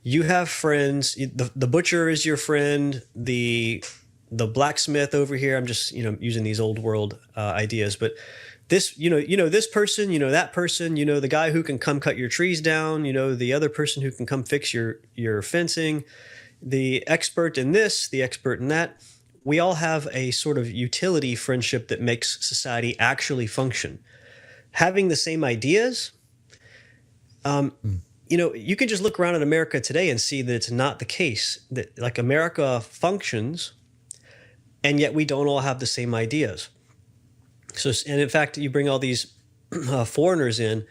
You have friends. The butcher is your friend. The blacksmith over here. I'm just using these old world ideas, but this this person, that person, the guy who can come cut your trees down, the other person who can come fix your fencing, the expert in this, the expert in that. We all have a sort of utility friendship that makes society actually function. Having the same ideas, you can just look around at America today and see that it's not the case. That, like, America functions, and yet we don't all have the same ideas. So, and in fact, you bring all these foreigners in,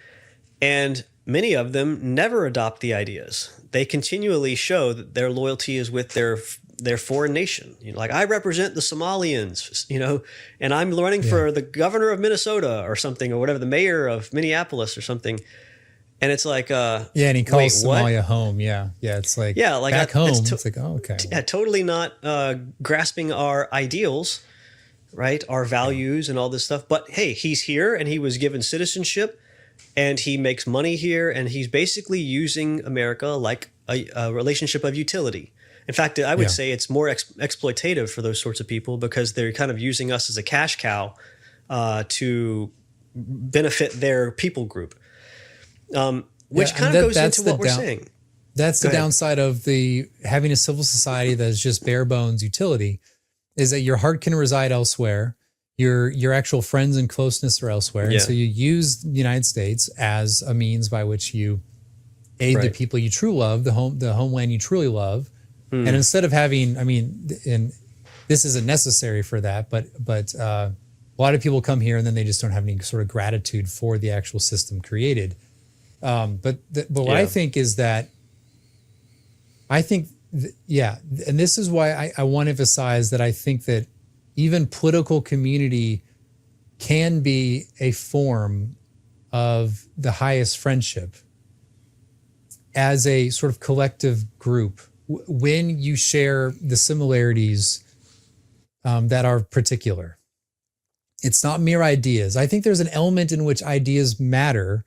and many of them never adopt the ideas. They continually show that their loyalty is with their foreign nation. Like, I represent the Somalians, and I'm running for the governor of Minnesota or something, or whatever, the mayor of Minneapolis or something. And it's like, and he calls Somalia home. Yeah, it's like, like back home. It's like, oh, okay. Totally not grasping our ideals, right? Our values and all this stuff. But hey, he's here, and he was given citizenship, and he makes money here, and he's basically using America like a relationship of utility. In fact, I would say it's more exploitative for those sorts of people, because they're kind of using us as a cash cow to benefit their people group. Which kind of goes into what we're saying. That's the downside of having a civil society that's just bare bones utility, is that your heart can reside elsewhere. Your actual friends and closeness are elsewhere. And so you use the United States as a means by which you aid the people you truly love, the homeland you truly love. And instead of having, and this isn't necessary for that, but a lot of people come here and then they just don't have any sort of gratitude for the actual system created. But what I think is that, and this is why I want to emphasize that I think that even political community can be a form of the highest friendship as a sort of collective group when you share the similarities that are particular. It's not mere ideas. I think there's an element in which ideas matter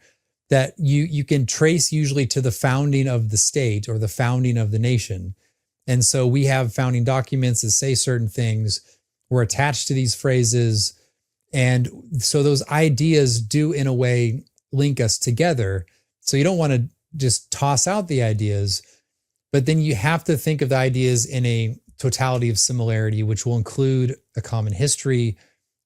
that you can trace usually to the founding of the state or the founding of the nation. And so we have founding documents that say certain things. We're attached to these phrases. And so those ideas do, in a way, link us together. So you don't want to just toss out the ideas, but then you have to think of the ideas in a totality of similarity, which will include a common history,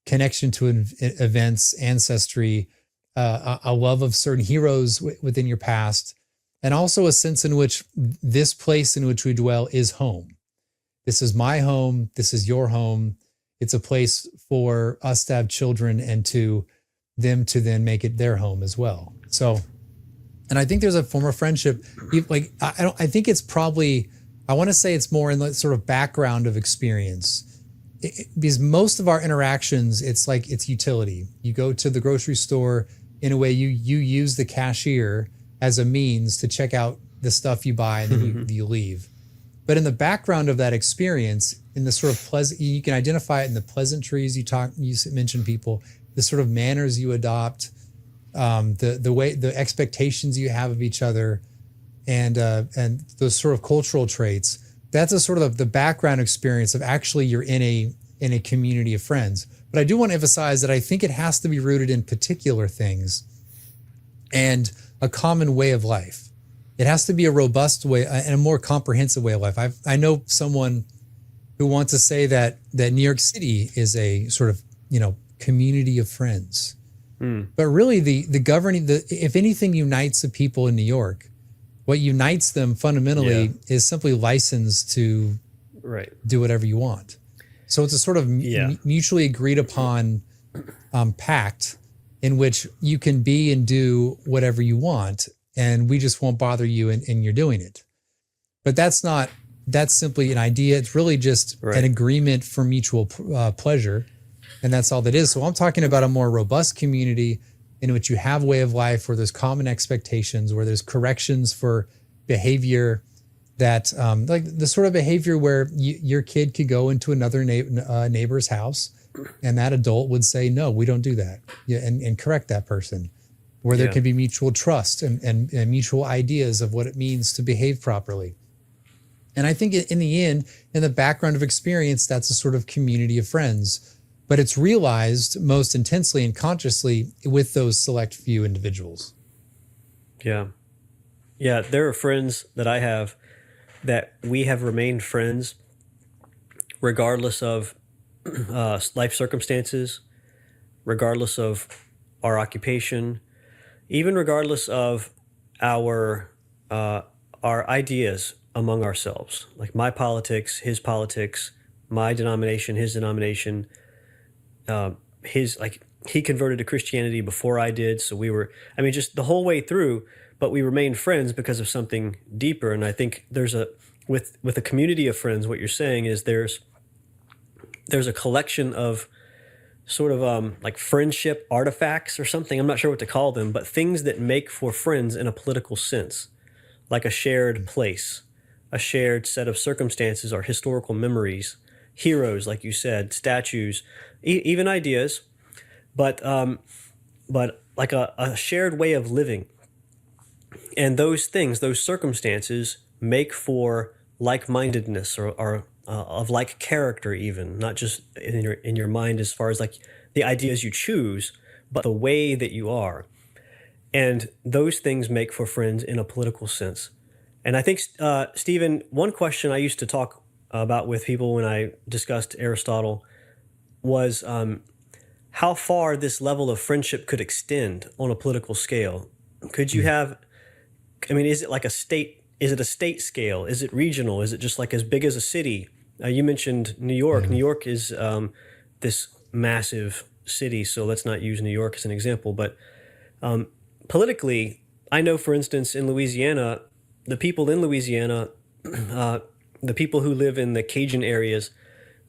connection to events, ancestry, a love of certain heroes within your past, and also a sense in which this place in which we dwell is home. This is my home. This is your home. It's a place for us to have children and to them to then make it their home as well. So, and I think there's a form of friendship. Like, I think it's probably, I want to say it's more in the sort of background of experience. Because most of our interactions, it's like, it's utility. You go to the grocery store, in a way, you use the cashier as a means to check out the stuff you buy, and then you leave. But in the background of that experience, in the sort of pleasant, you can identify it in the pleasantries you mentioned people, the sort of manners you adopt, the way, the expectations you have of each other, and those sort of cultural traits. That's a sort of the background experience of actually you're in a community of friends. But I do want to emphasize that I think it has to be rooted in particular things and a common way of life. It has to be a robust way and a more comprehensive way of life. I know someone who wants to say that New York City is a sort of, community of friends. But really the governing, if anything unites the people in New York, what unites them fundamentally is simply license to do whatever you want. So it's a sort of mutually agreed upon pact in which you can be and do whatever you want, and we just won't bother you and you're doing it. But that's simply an idea. It's really just an agreement for mutual pleasure. And that's all that is. So I'm talking about a more robust community in which you have a way of life where there's common expectations, where there's corrections for behavior that, like the sort of behavior where your kid could go into another neighbor's house and that adult would say, no, we don't do that, and correct that person, where there can be mutual trust and mutual ideas of what it means to behave properly. And I think in the end, in the background of experience, that's a sort of community of friends. But it's realized most intensely and consciously with those select few individuals. Yeah. Yeah, there are friends that I have that we have remained friends regardless of life circumstances, regardless of our occupation, even regardless of our ideas among ourselves, like my politics, his politics, my denomination, his denomination. He converted to Christianity before I did. So we were, just the whole way through, but we remained friends because of something deeper. And I think with a community of friends, what you're saying is there's a collection of sort of like friendship artifacts or something. I'm not sure what to call them, but things that make for friends in a political sense, like a shared place, a shared set of circumstances or historical memories, heroes, like you said, statues, even ideas, but like a shared way of living. And those things, those circumstances make for like-mindedness or of like character, even not just in your mind as far as like the ideas you choose, but the way that you are. And those things make for friends in a political sense. And I think, Stephen, one question I used to talk about with people when I discussed Aristotle was how far this level of friendship could extend on a political scale. Could you have, is it like a state? Is it a state scale? Is it regional? Is it just like as big as a city? You mentioned New York. Mm-hmm. New York is this massive city, so let's not use New York as an example. But politically, I know, for instance, in Louisiana, the people in Louisiana, the people who live in the Cajun areas,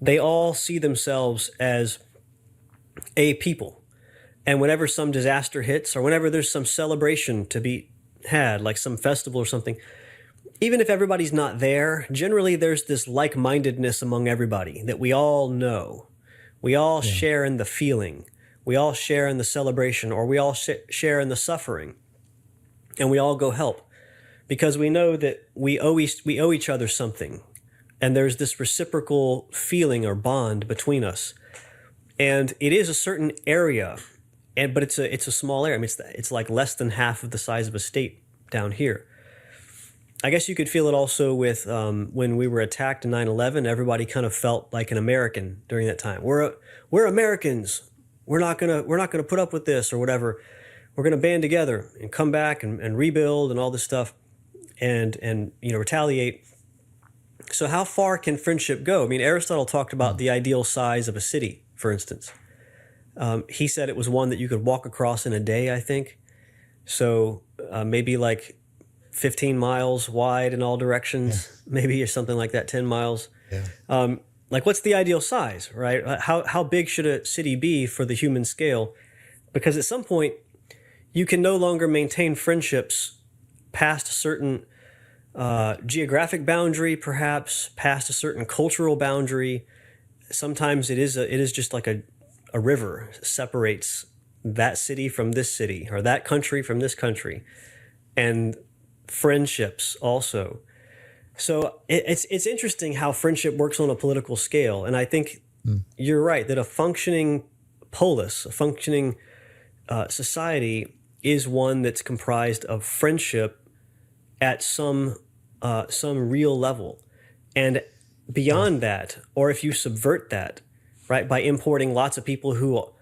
they all see themselves as a people. And whenever some disaster hits or whenever there's some celebration to be had, like some festival or something, even if everybody's not there, generally there's this like-mindedness among everybody that we all know. We all share in the feeling. We all share in the celebration, or we all share in the suffering. And we all go help because we know that we owe each other something. And there's this reciprocal feeling or bond between us. And it is a certain area, but it's a small area. I mean, it's like less than half of the size of a state down here. I guess you could feel it also with when we were attacked in 9/11. Everybody kind of felt like an American during that time. We're Americans. We're not gonna put up with this or whatever. We're gonna band together and come back and rebuild and all this stuff, and retaliate. So how far can friendship go? I mean, Aristotle talked about the ideal size of a city, for instance. He said it was one that you could walk across in a day, I think. So maybe like 15 miles wide in all directions, maybe, or something like that, 10 miles. Yeah. Like, what's the ideal size, right? How big should a city be for the human scale? Because at some point, you can no longer maintain friendships past a certain geographic boundary, perhaps past a certain cultural boundary. Sometimes it is just like a river separates that city from this city, or that country from this country, and friendships also. So it's interesting how friendship works on a political scale, and I think you're right that a functioning polis, a functioning society, is one that's comprised of friendship at some real level, and beyond that, or if you subvert that, right, by importing lots of people who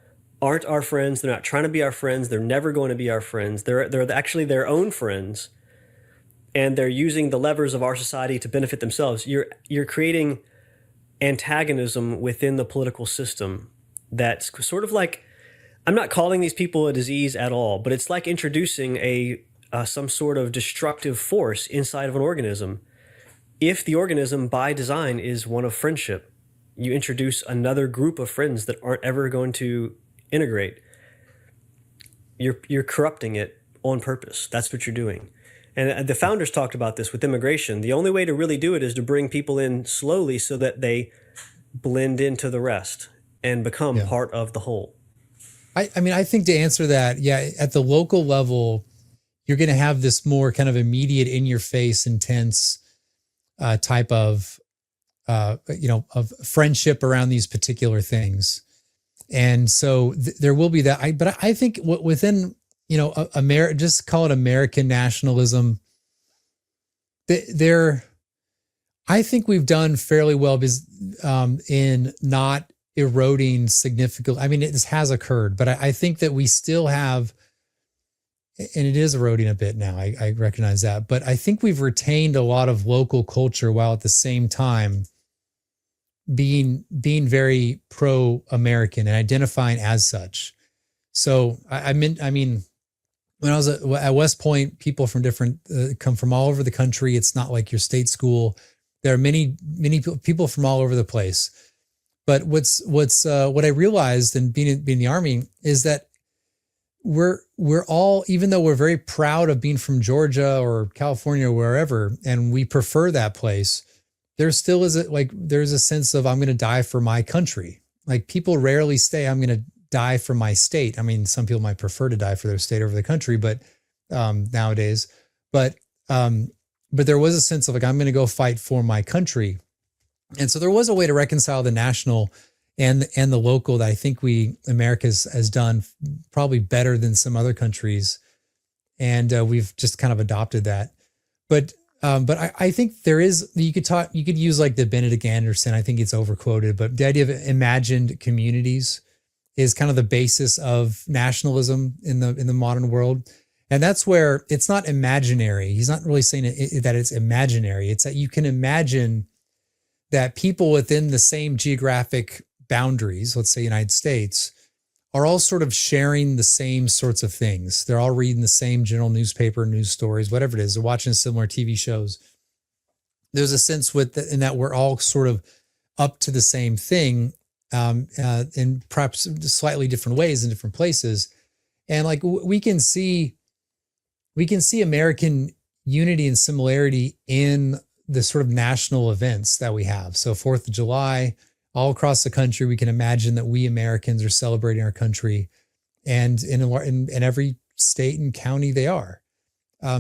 aren't our friends, they're not trying to be our friends, they're never going to be our friends, they're actually their own friends, and they're using the levers of our society to benefit themselves. You're creating antagonism within the political system that's sort of like, I'm not calling these people a disease at all, but it's like introducing some sort of destructive force inside of an organism. If the organism by design is one of friendship, you introduce another group of friends that aren't ever going to integrate. You're corrupting it on purpose. That's what you're doing. And the founders talked about this with immigration. The only way to really do it is to bring people in slowly so that they blend into the rest and become part of the whole. I mean, I think to answer that, at the local level, you're going to have this more kind of immediate, in your face, intense type of, of friendship around these particular things. And so there will be that. But I think within, just call it American nationalism, I think we've done fairly well because, in not eroding significantly. I mean, this has occurred, but I think that we still have, and it is eroding a bit now. I recognize that, but I think we've retained a lot of local culture while at the same time being very pro-American and identifying as such. So I mean, when I was at West Point, people from different come from all over the country. It's not like your state school. There are many people from all over the place. But what I realized in being in the Army is that we're all, even though we're very proud of being from Georgia or California or wherever, and we prefer that place, there still is there's a sense of, I'm going to die for my country. Like, people rarely say, I'm going to die for my state. I mean, some people might prefer to die for their state over the country, but nowadays, but there was a sense of, like, I'm going to go fight for my country. And so there was a way to reconcile the national and the local that I think America has done probably better than some other countries. And we've just kind of adopted that. But I think you could use like the Benedict Anderson. I think it's overquoted, but the idea of imagined communities is kind of the basis of nationalism in the modern world. And that's where it's not imaginary. He's not really saying that it's imaginary. It's that you can imagine that people within the same geographic boundaries, let's say United States, are all sort of sharing the same sorts of things. They're all reading the same general newspaper, news stories, whatever it is. They're watching similar TV shows. There's a sense in that we're all sort of up to the same thing, in perhaps slightly different ways in different places. And like we can see American unity and similarity in the sort of national events that we have. So 4th of July, all across the country, we can imagine that we Americans are celebrating our country, and in every state and county they are.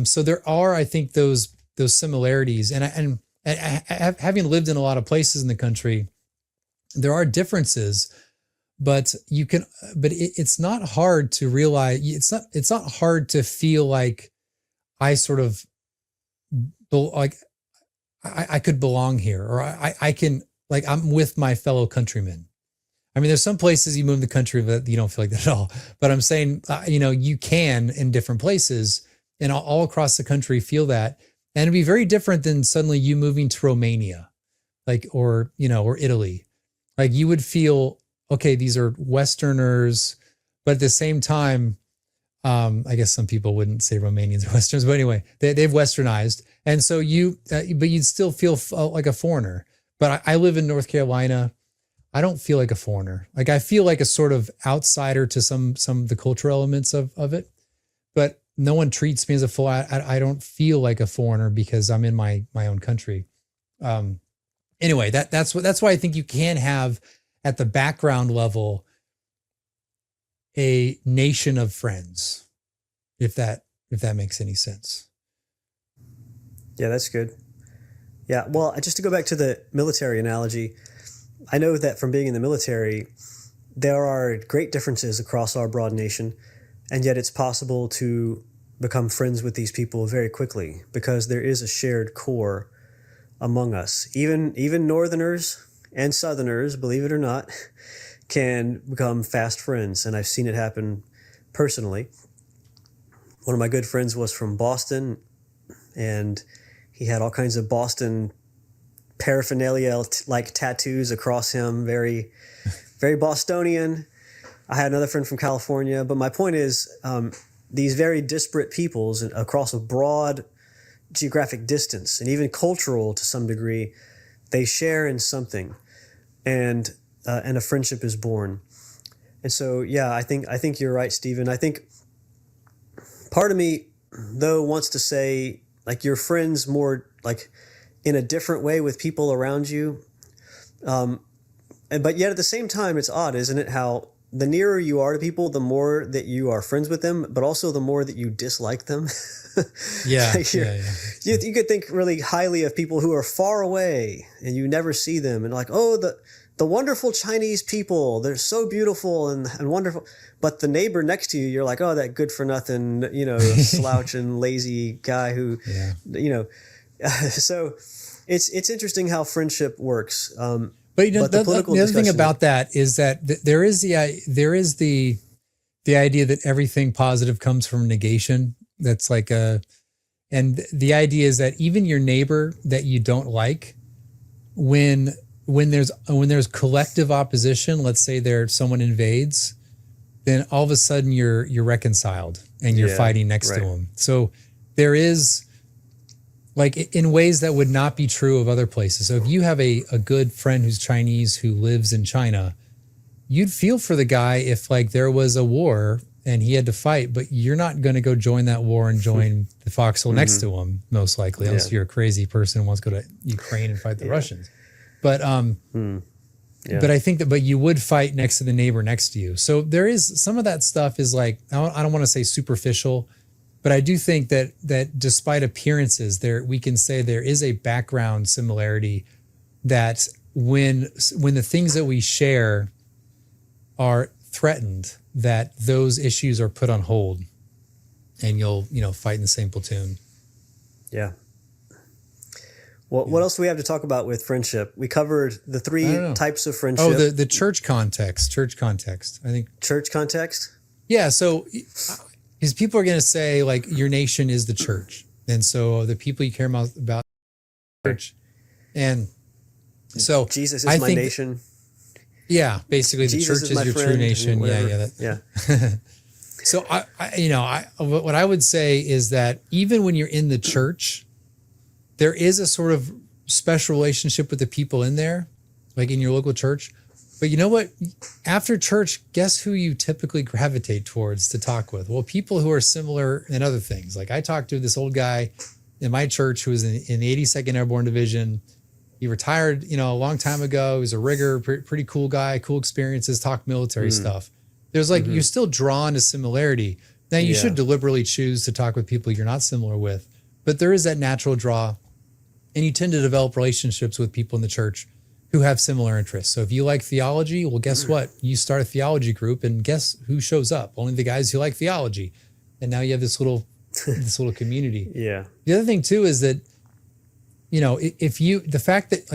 So there are, I think, those similarities. And having lived in a lot of places in the country, there are differences, but it's not hard to realize, it's not hard to feel like I sort of like I could belong here, or I can, like, I'm with my fellow countrymen. I mean, there's some places you move in the country that you don't feel like that at all, but I'm saying, you can in different places and all across the country feel that. And it'd be very different than suddenly you moving to Romania, like, or Italy. Like, you would feel, okay, these are Westerners, but at the same time, I guess some people wouldn't say Romanians are Westerns, but anyway, they've Westernized. And so but you'd still feel like a foreigner. But I live in North Carolina. I don't feel like a foreigner. Like, I feel like a sort of outsider to some of the cultural elements of it, but no one treats me as a full. I don't feel like a foreigner because I'm in my own country. Anyway, that's why I think you can have at the background level a nation of friends, if that makes any sense. Yeah, that's good. Yeah, well, just to go back to the military analogy, I know that from being in the military, there are great differences across our broad nation, and yet it's possible to become friends with these people very quickly because there is a shared core among us. Even Northerners and Southerners, believe it or not, can become fast friends, and I've seen it happen personally. One of my good friends was from Boston, and he had all kinds of Boston paraphernalia like tattoos across him, very, very Bostonian. I had another friend from California, but my point is, these very disparate peoples across a broad geographic distance and even cultural to some degree, they share in something, and a friendship is born. And so, yeah, I think you're right, Stephen. I think part of me, though, wants to say, like, you're friends more like in a different way with people around you. But yet at the same time, it's odd, isn't it? How the nearer you are to people, the more that you are friends with them, but also the more that you dislike them. Yeah, like you could think really highly of people who are far away and you never see them, and like, oh, the wonderful Chinese people, they're so beautiful and wonderful. But the neighbor next to you, you're like, oh, that good for nothing, slouch and lazy guy who, so it's interesting how friendship works. But the other thing about that is that there is the idea that everything positive comes from negation. That's like and the idea is that even your neighbor that you don't like, when there's collective opposition, let's say someone invades, then all of a sudden you're reconciled and you're fighting next to them. So there is, like, in ways that would not be true of other places. So if you have a good friend who's Chinese who lives in China, you'd feel for the guy if, like, there was a war and he had to fight, but you're not going to go join that war and join the foxhole next to him, most likely, unless you're a crazy person who wants to go to Ukraine and fight the Russians. But but I think but you would fight next to the neighbor next to you. So there is some of that stuff is like, I don't want to say superficial, but I do think that despite appearances, we can say there is a background similarity that when the things that we share are threatened, that those issues are put on hold, and you'll fight in the same platoon. Yeah. Well, what else do we have to talk about with friendship? We covered the three types of friendship. Oh, the church context. I think church context. Yeah. So, because people are going to say, like, your nation is the church, and so the people you care about church, and so Jesus is my nation. Yeah, basically, the church is your true nation. Yeah. So what I would say is that even when you're in the church, there is a sort of special relationship with the people in there, like in your local church. But you know what? After church, guess who you typically gravitate towards to talk with? Well, people who are similar in other things. Like, I talked to this old guy in my church who was in the 82nd Airborne Division. He retired, a long time ago. He was a rigger, pretty cool guy, cool experiences, talk military stuff. There's like, you're still drawn to similarity. Now, you should deliberately choose to talk with people you're not similar with, but there is that natural draw, and you tend to develop relationships with people in the church who have similar interests. So if you like theology, well, guess what? You start a theology group, and guess who shows up? Only the guys who like theology. And now you have this little community. Yeah. The other thing too is that, the fact that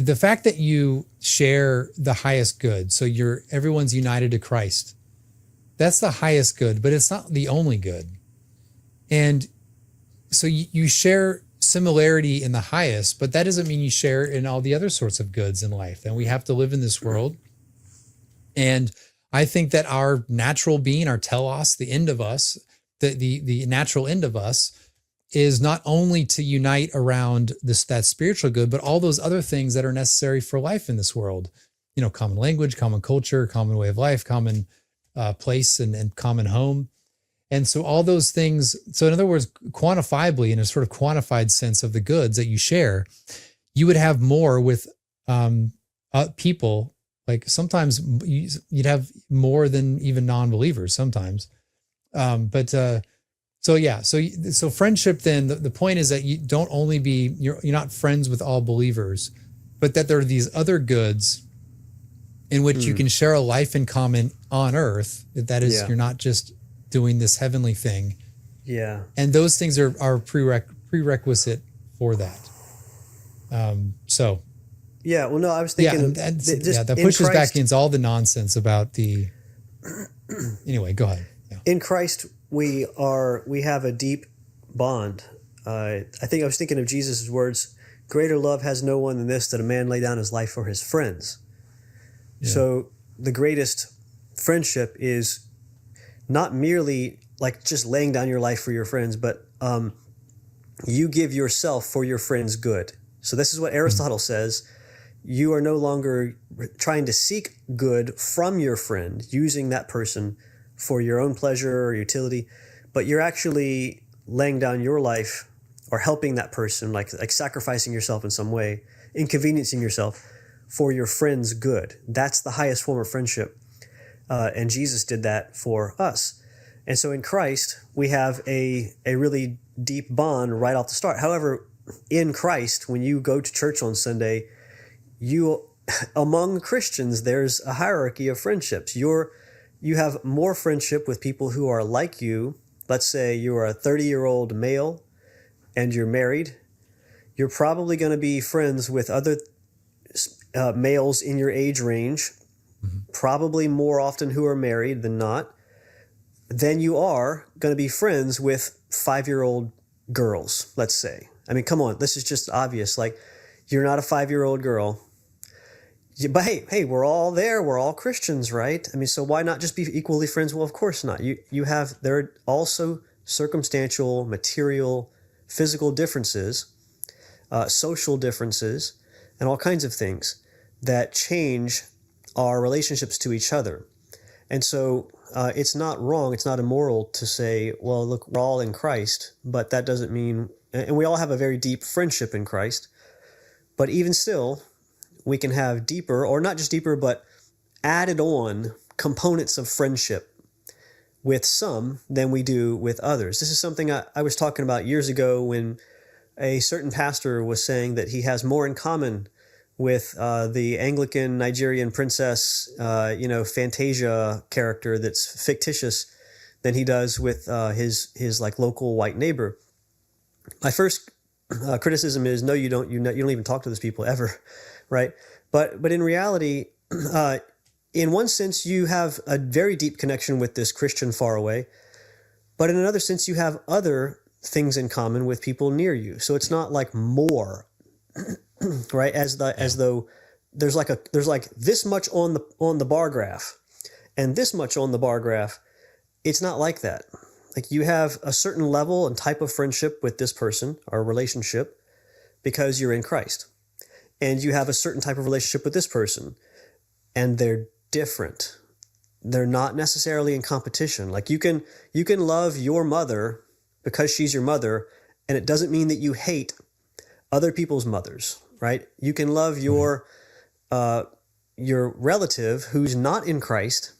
the fact that you share the highest good, so everyone's united to Christ, that's the highest good, but it's not the only good. And so you share similarity in the highest, but that doesn't mean you share in all the other sorts of goods in life. And we have to live in this world. And I think that our natural being, our telos, the end of us, the natural end of us, is not only to unite around that spiritual good, but all those other things that are necessary for life in this world. Common language, common culture, common way of life, common place and common home. And so all those things, so in other words, quantifiably, in a sort of quantified sense of the goods that you share, you would have more with people. Like sometimes you'd have more than even non-believers sometimes. So friendship then, the point is that you don't only you're not friends with all believers, but that there are these other goods in which you can share a life in common on earth. That is, you're not just doing this heavenly thing. Yeah. And those things are prerequisite for that. Yeah, well, no, I was thinking that pushes back against all the nonsense about the. Anyway, go ahead. Yeah. In Christ, we have a deep bond. I think I was thinking of Jesus' words: "Greater love has no one than this, that a man lay down his life for his friends." Yeah. So the greatest friendship is not merely like just laying down your life for your friends, but you give yourself for your friend's good. So this is what Aristotle says. You are no longer trying to seek good from your friend, using that person for your own pleasure or utility, but you're actually laying down your life or helping that person, like sacrificing yourself in some way, inconveniencing yourself for your friend's good. That's the highest form of friendship. And Jesus did that for us. And so in Christ, we have a really deep bond right off the start. However, in Christ, when you go to church on Sunday, among Christians, there's a hierarchy of friendships. You have more friendship with people who are like you. Let's say you're a 30-year-old male and you're married. You're probably going to be friends with other males in your age range, probably more often who are married than not. Then you are going to be friends with 5-year-old girls, let's say. I mean, come on, this is just obvious. Like, you're not a 5-year-old girl. But hey, we're all there. We're all Christians, right? I mean, so why not just be equally friends? Well, of course not. There are also circumstantial, material, physical differences, social differences, and all kinds of things that change our relationships to each other. And so it's not wrong, it's not immoral to say, well, look, we're all in Christ, but that doesn't mean, and we all have a very deep friendship in Christ, but even still, we can have deeper, or not just deeper, but added on components of friendship with some than we do with others. This is something I was talking about years ago when a certain pastor was saying that he has more in common with the Anglican Nigerian princess, Fantasia character that's fictitious than he does with his like local white neighbor. My first criticism is, no, you don't even talk to those people ever, right? But in reality, in one sense, you have a very deep connection with this Christian far away, but in another sense, you have other things in common with people near you. So it's not like more. Right, as though there's like this much on the bar graph, and this much on the bar graph. It's not like that. Like, you have a certain level and type of friendship with this person or relationship because you're in Christ, and you have a certain type of relationship with this person, and they're different. They're not necessarily in competition. Like, you can love your mother because she's your mother, and it doesn't mean that you hate other people's mothers. Right? You can love your relative who's not in Christ,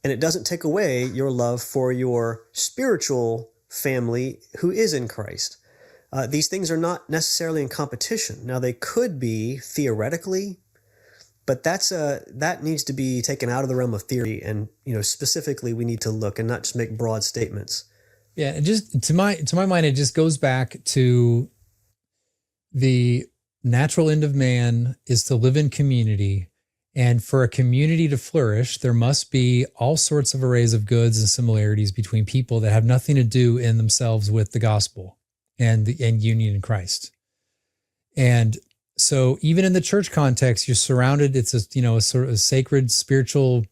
and it doesn't take away your love for your spiritual family who is in Christ. these things are not necessarily in competition. Now, they could be theoretically, but that needs to be taken out of the realm of theory. And, specifically, we need to look and not just make broad statements. Yeah, and just to my mind, it just goes back to the natural end of man is to live in community. And for a community to flourish, there must be all sorts of arrays of goods and similarities between people that have nothing to do in themselves with the gospel and union in Christ. And so even in the church context, you're surrounded, it's a sort of a sacred spiritual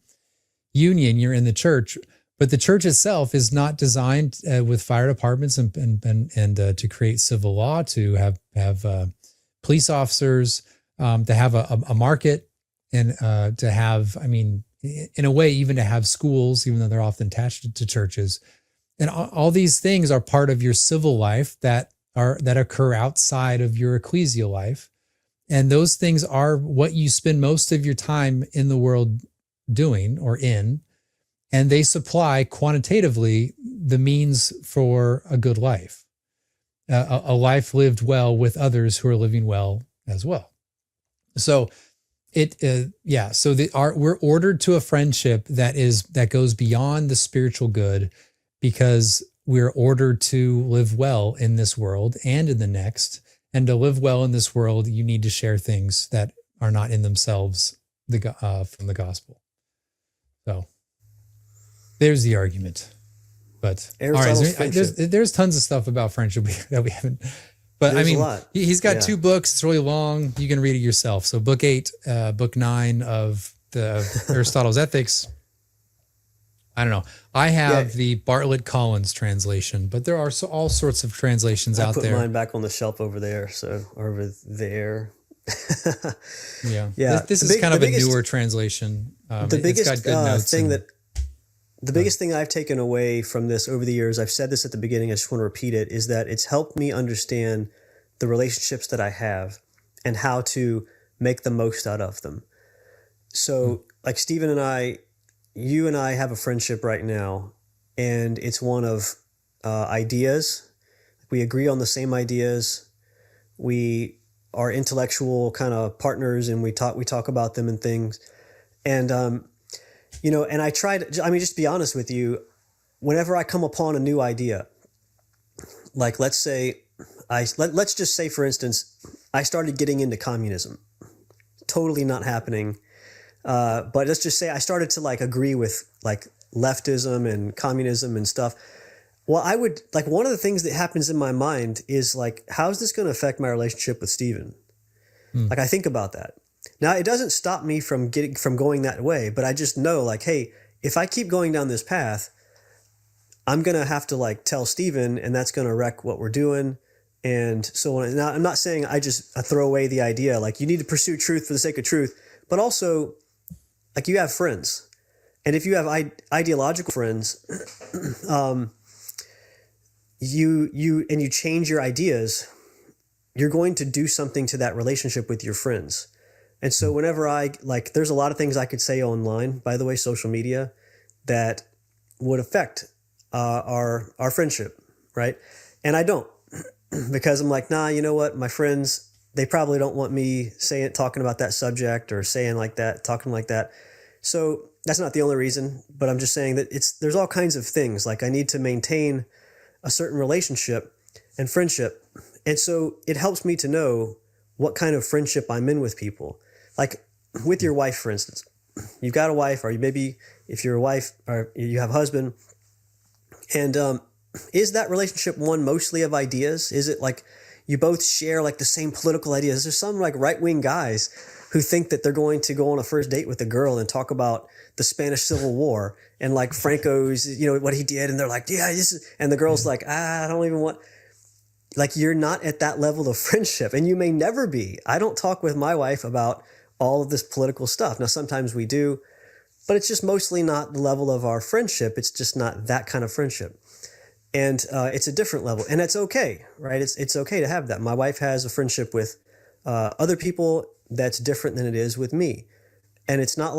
union. You're in the church, but the church itself is not designed with fire departments and to create civil law, to have police officers, to have a market, and to have, in a way, even to have schools, even though they're often attached to churches. And all these things are part of your civil life that occur outside of your ecclesial life. And those things are what you spend most of your time in the world doing or in. And they supply quantitatively the means for a good life, a life lived well with others who are living well as well. So we're ordered to a friendship that goes beyond the spiritual good, because we're ordered to live well in this world and in the next. And to live well in this world, you need to share things that are not in themselves from the gospel. So there's the argument. But all right, there's tons of stuff about friendship that we haven't. But there's he's got 2 books. It's really long. You can read it yourself. So book 8, book 9 of Aristotle's Ethics. I don't know. I have the Bartlett Collins translation, but there are all sorts of translations out there. I put mine back on the shelf over there. So over there. Yeah. This is kind of a newer translation. The biggest The biggest thing I've taken away from this over the years, I've said this at the beginning, I just want to repeat it, is that it's helped me understand the relationships that I have and how to make the most out of them. So like Stephen and you and I have a friendship right now, and it's one of ideas. We agree on the same ideas. We are intellectual kind of partners, and we talk about them and things. And, and I tried, just to be honest with you, whenever I come upon a new idea, like let's just say, for instance, I started getting into communism. Totally not happening. But let's just say I started to agree with leftism and communism and stuff. Well, I would one of the things that happens in my mind is how is this going to affect my relationship with Stephen? I think about that. Now, it doesn't stop me from going that way, but I just know hey, if I keep going down this path, I'm going to have to tell Stephen, and that's going to wreck what we're doing. And so on. Now, I'm not saying I throw away the idea, you need to pursue truth for the sake of truth, but also you have friends. And if you have ideological friends, you change your ideas, you're going to do something to that relationship with your friends. And so whenever there's a lot of things I could say online, by the way, social media, that would affect our friendship, right? And I don't, because I'm nah, you know what? My friends, they probably don't want me talking about that subject or saying talking like that. So that's not the only reason, but I'm just saying that there's all kinds of things. I need to maintain a certain relationship and friendship. And so it helps me to know what kind of friendship I'm in with people. With your wife, for instance, you've got a wife, or maybe if you're a wife or you have a husband, and is that relationship one mostly of ideas? Is it you both share the same political ideas? There's some right-wing guys who think that they're going to go on a first date with a girl and talk about the Spanish Civil War and Franco's, what he did, and they're yeah, this is, and the girl's I don't even want. You're not at that level of friendship, and you may never be. I don't talk with my wife about all of this political stuff. Now, sometimes we do, but it's just mostly not the level of our friendship. It's just not that kind of friendship. And it's a different level, and it's okay, right? It's okay to have that. My wife has a friendship with other people that's different than it is with me. And it's not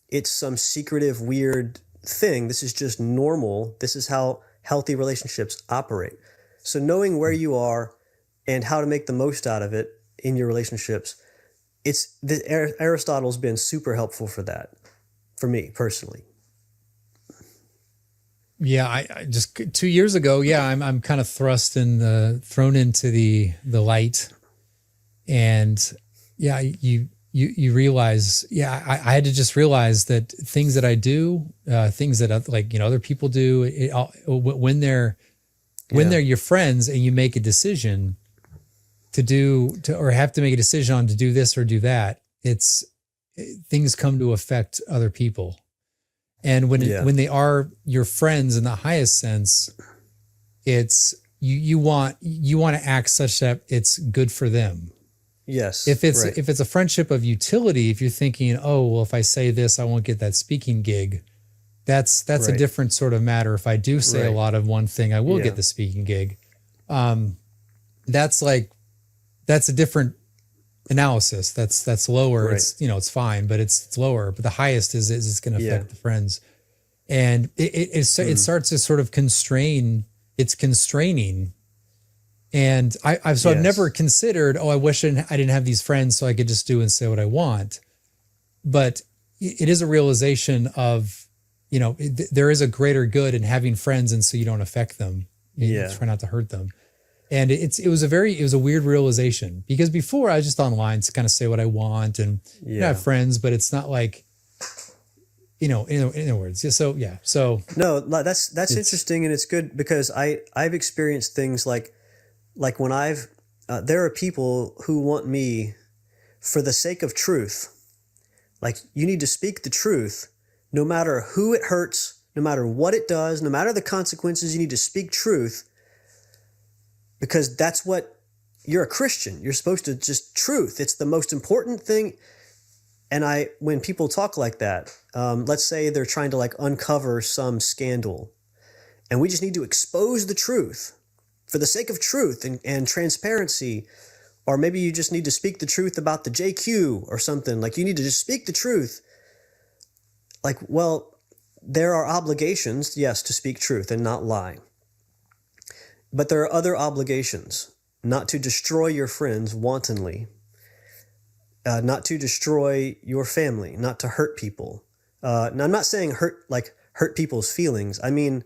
it's some secretive, weird thing. This is just normal. This is how healthy relationships operate. So knowing where you are and how to make the most out of it in your relationships, Aristotle's been super helpful for that, for me personally. Yeah, I just 2 years ago, I'm kind of thrown into the light, and you realize, I had to just realize that things that I do, things that other people do, when they're your friends and you make a decision or have to make a decision on to do this or do that, things come to affect other people. And when they are your friends in the highest sense, it's you want to act such that it's good for them. Yes. If it's a friendship of utility, if you're thinking, oh, well, if I say this, I won't get that speaking gig, that's a different sort of matter. If I do say a lot of one thing, I will get the speaking gig. That's a different analysis. That's lower. Right. It's fine, but it's lower. But the highest is it's going to affect the friends, and it starts to sort of constrain. It's constraining, and I've never considered. Oh, I wish I didn't have these friends so I could just do and say what I want. But it is a realization of, there is a greater good in having friends, and so you don't affect them. You try not to hurt them. And it was a weird realization, because before I was just online to kind of say what I want and have friends, but it's not like, in other words. So no, that's interesting. And it's good because I've experienced things like when there are people who want me for the sake of truth. Like, you need to speak the truth, no matter who it hurts, no matter what it does, no matter the consequences, you need to speak truth. Because that's what you're a Christian. You're supposed to just truth. It's the most important thing. And when people talk like that, let's say they're trying to uncover some scandal, and we just need to expose the truth for the sake of truth and transparency. Or maybe you just need to speak the truth about the JQ or something. Like, you need to just speak the truth. Well, there are obligations, yes, to speak truth and not lie. But there are other obligations: not to destroy your friends wantonly, not to destroy your family, not to hurt people. Now, I'm not saying hurt people's feelings. I mean,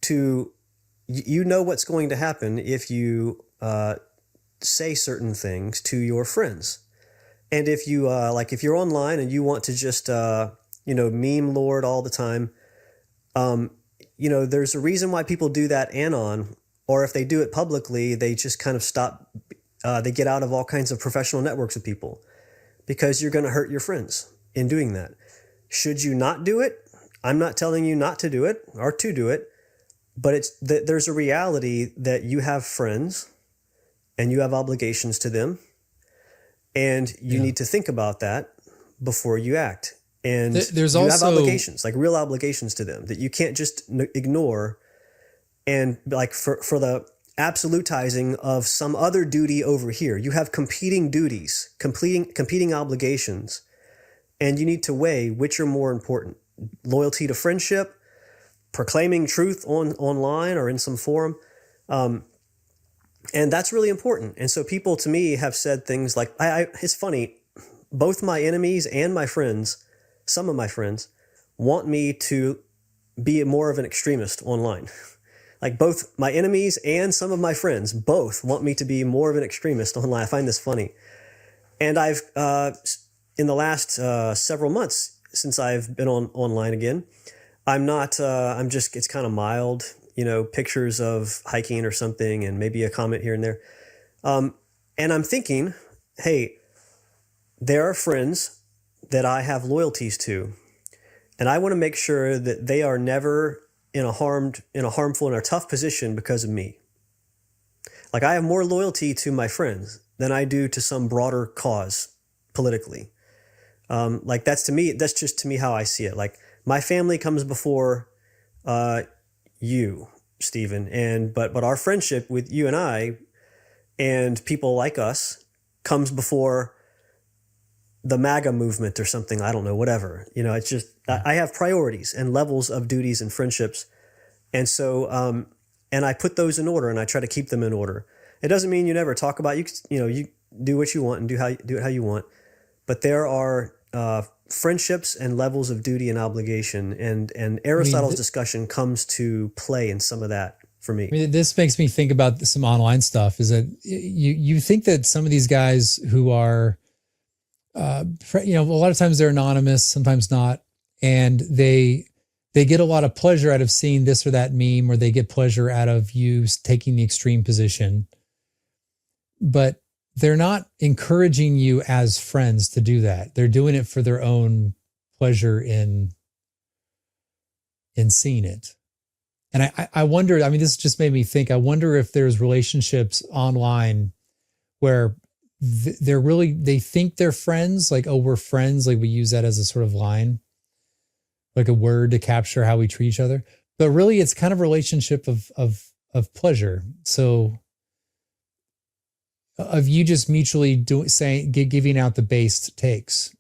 you know what's going to happen if you say certain things to your friends. And if you if you're online and you want to just meme lord all the time, there's a reason why people do that anon. Or if they do it publicly, they just kind of stop. They get out of all kinds of professional networks of people, because you're going to hurt your friends in doing that. Should you not do it? I'm not telling you not to do it or to do it, but there's a reality that you have friends and you have obligations to them, and you need to think about that before you act. And there's you also have obligations, real obligations to them, that you can't just ignore. And for the absolutizing of some other duty over here, you have competing duties, competing obligations, and you need to weigh which are more important: loyalty to friendship, proclaiming truth online or in some forum, and that's really important. And so people to me have said things like, it's funny, both my enemies and my friends, some of my friends, want me to be more of an extremist online. Both my enemies and some of my friends both want me to be more of an extremist online. I find this funny. And I've, in the last several months since I've been online again, it's kind of mild, pictures of hiking or something, and maybe a comment here and there. And I'm thinking, hey, there are friends that I have loyalties to, and I want to make sure that they are never in a harmful and a tough position because of me. I have more loyalty to my friends than I do to some broader cause politically. That's just to me how I see it. My family comes before you, Stephen, but our friendship with you and I and people like us comes before the MAGA movement or something. I don't know, whatever. It's just, I have priorities and levels of duties and friendships. And so, and I put those in order, and I try to keep them in order. It doesn't mean you never talk about, you do what you want and do it how you want, but there are friendships and levels of duty and obligation, and Aristotle's discussion comes to play in some of that for me. I mean, this makes me think about some online stuff. Is that you think that some of these guys who are, a lot of times they're anonymous, sometimes not, and they get a lot of pleasure out of seeing this or that meme, or they get pleasure out of you taking the extreme position, but they're not encouraging you as friends to do that. They're doing it for their own pleasure in seeing it. And I wonder, I mean, this just made me think, I wonder if there's relationships online where they think they're friends, like, oh, we're friends. Like, we use that as a sort of line, like a word to capture how we treat each other. But really it's kind of a relationship of pleasure. So of you just mutually giving out the base takes.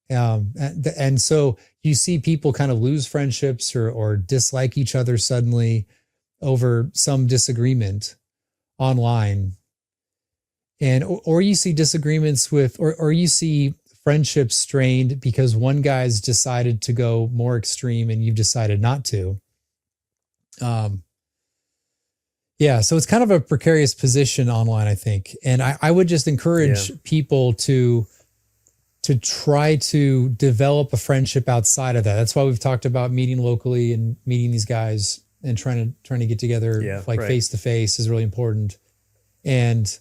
And so you see people kind of lose friendships or dislike each other suddenly over some disagreement online. And, or you see disagreements or you see friendships strained because one guy's decided to go more extreme and you've decided not to. Yeah, so it's kind of a precarious position online, I think. And I would just encourage people to try to develop a friendship outside of that. That's why we've talked about meeting locally and meeting these guys and trying to get together face to face is really important. And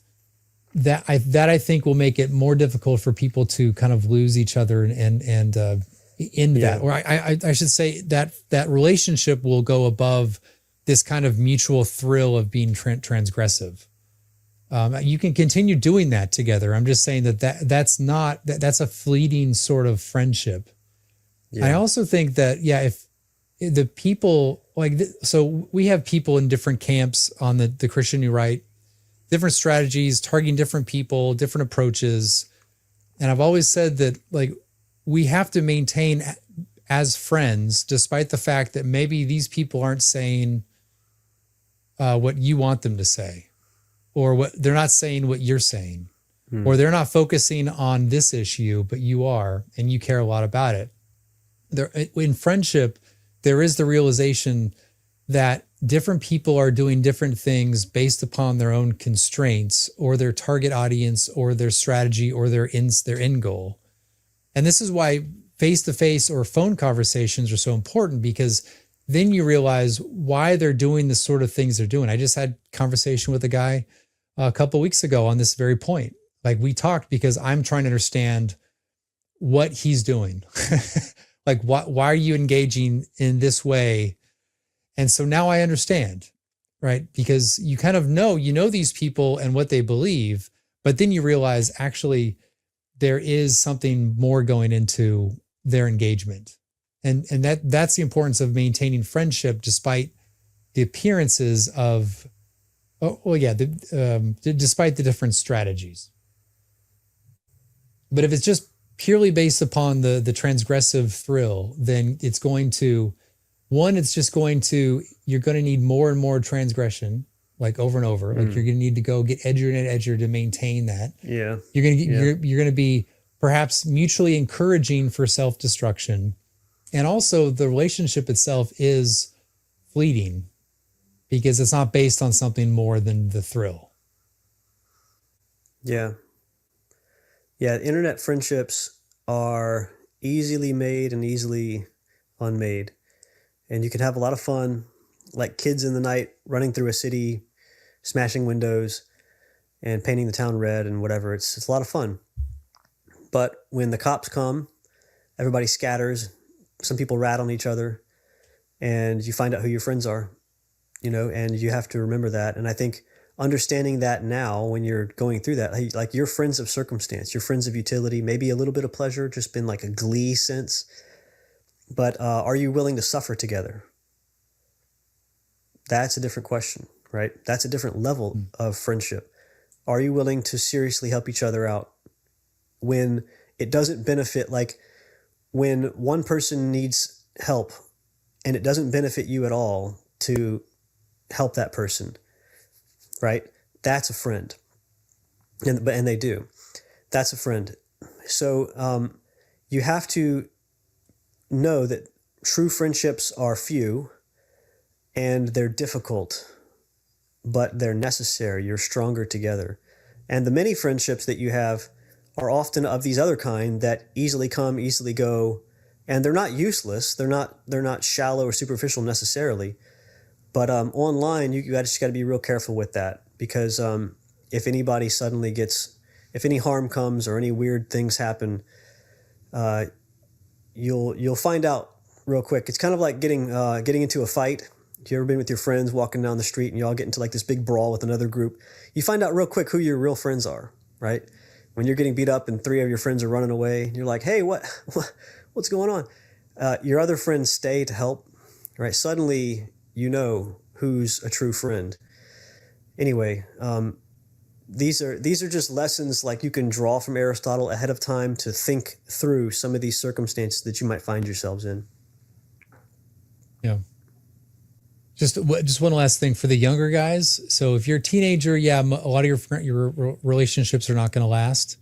that I think will make it more difficult for people to kind of lose each other and in that. Or I should say that relationship will go above this kind of mutual thrill of being transgressive. You can continue doing that together. I'm just saying that's a fleeting sort of friendship. Yeah. I also think that, if the people so we have people in different camps on the Christian New Right, different strategies, targeting different people, different approaches. And I've always said that we have to maintain as friends, despite the fact that maybe these people aren't saying what you want them to say, or what they're not saying what you're saying, or they're not focusing on this issue, but you are, and you care a lot about it. In friendship, there is the realization that different people are doing different things based upon their own constraints or their target audience or their strategy or their end goal. And this is why face-to-face or phone conversations are so important, because then you realize why they're doing the sort of things they're doing. I just had a conversation with a guy a couple of weeks ago on this very point. We talked because I'm trying to understand what he's doing. Why are you engaging in this way? And so now I understand, right? Because you kind of know these people and what they believe, but then you realize actually there is something more going into their engagement. And that's the importance of maintaining friendship despite the appearances of, despite the different strategies. But if it's just purely based upon the transgressive thrill, then it's going to, you're going to need more and more transgression, over and over. You're going to need to go get edgier and edgier to maintain that. Yeah. You're going to be perhaps mutually encouraging for self-destruction. And also the relationship itself is fleeting because it's not based on something more than the thrill. Yeah. Yeah. Internet friendships are easily made and easily unmade. And you can have a lot of fun, like kids in the night running through a city, smashing windows and painting the town red and whatever. It's a lot of fun. But when the cops come, everybody scatters. Some people rat on each other, and you find out who your friends are, and you have to remember that. And I think understanding that now when you're going through that, you're friends of circumstance, you're friends of utility, maybe a little bit of pleasure, just been a glee sense. But are you willing to suffer together? That's a different question, right? That's a different level of friendship. Are you willing to seriously help each other out when it doesn't benefit, when one person needs help and it doesn't benefit you at all to help that person, right? That's a friend. And they do. That's a friend. So you have to know that true friendships are few and they're difficult, but they're necessary. You're stronger together. And the many friendships that you have are often of these other kind that easily come, easily go, and they're not useless. They're not shallow or superficial necessarily. But online, you just got to be real careful with that, because if anybody suddenly if any harm comes or any weird things happen, you'll find out real quick. It's kind of like getting into a fight. You ever been with your friends walking down the street and you all get into like this big brawl with another group? You find out real quick who your real friends are, right? When you're getting beat up and 3 of your friends are running away, you're like, hey, what's going on? Your other friends stay to help, right? Suddenly you know who's a true friend. Anyway, these are just lessons like you can draw from Aristotle ahead of time to think through some of these circumstances that you might find yourselves in. Yeah. Just one last thing for the younger guys. So if you're a teenager, a lot of your relationships are not going to last.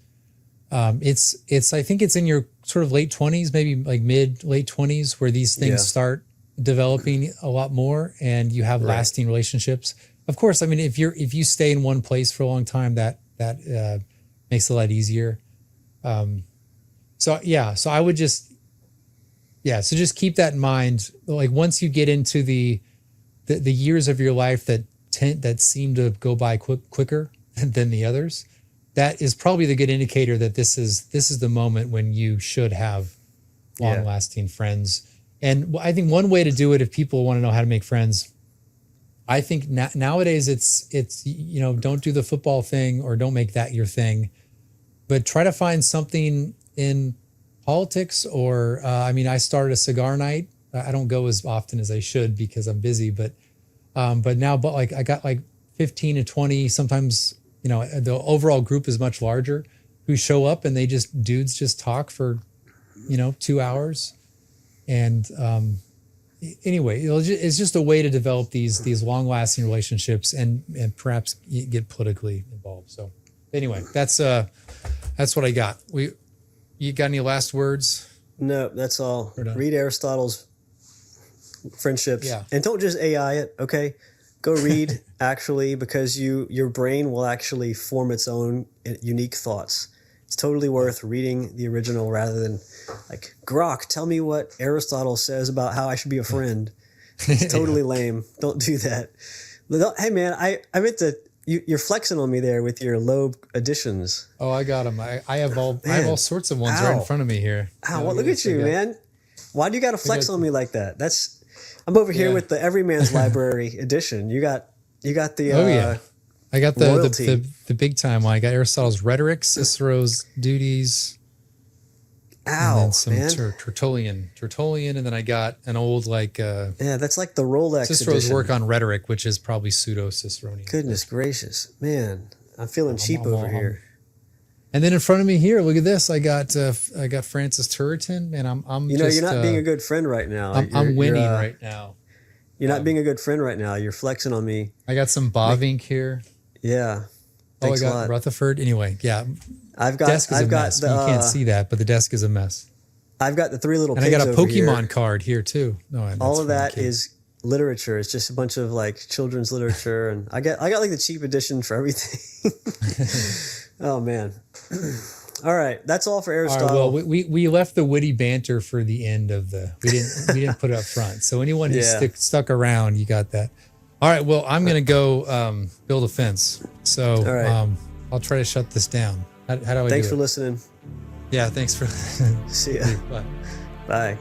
I think it's in your sort of late 20s, maybe like late 20s, where these things start developing a lot more, and you have lasting relationships. Of course, I mean, if you stay in one place for a long time, that makes it a lot easier. So I would just keep that in mind. Like once you get into the years of your life that seem to go by quicker than the others, that is probably the good indicator that this is the moment when you should have long-lasting friends. And I think one way to do it, if people want to know how to make friends, I think nowadays it's don't do the football thing or don't make that your thing, but try to find something in politics or I started a cigar night. I don't go as often as I should because I'm busy, but now like I got like 15 to 20, sometimes, the overall group is much larger, who show up and dudes just talk for, 2 hours. And anyway, it's just a way to develop these long lasting relationships and perhaps get politically involved. So anyway, that's what I got. You got any last words? No, that's all. Read Aristotle's Friendships. Yeah. And don't just AI it, okay? Go read actually, because your brain will actually form its own unique thoughts. It's totally worth reading the original rather than like, Grok, tell me what Aristotle says about how I should be a friend. It's totally lame. Don't do that. Hey man, I meant to. You're flexing on me there with your Loeb editions. Oh, I got them. I have all sorts of ones right in front of me here. Ow, well, look at you, man. Why do you got to flex on me like that? I'm over here with the Everyman's Library edition. You got the I got the big time one. I got Aristotle's Rhetoric, Cicero's Duties. Ow, and then some man. Tertullian, and then I got an old that's like the Rolex Cicero's edition. work on rhetoric, which is probably pseudo-Ciceronian. Goodness gracious, man! I'm feeling cheap over here. And then in front of me here, look at this. I got Francis Turretin, and I'm you're not being a good friend right now. I'm winning right now. You're not being a good friend right now. You're flexing on me. I got some Bavinck here. Yeah. Thanks I got Rutherford. Anyway, yeah. Desk is a mess. You can't see that, but the desk is a mess. I've got the three little pigs and I got a Pokemon here. Card here too. No, all of that is literature. It's just a bunch of like children's literature, and I got like the cheap edition for everything. Oh man. All right, that's all for Aristotle. All right, well, we left the witty banter for the end of we didn't put it up front. So anyone who stuck around, you got that. All right, well, I'm gonna go build a fence. So I'll try to shut this down. How do I do it? Thanks for listening. Yeah, thanks for See ya. Bye. Bye.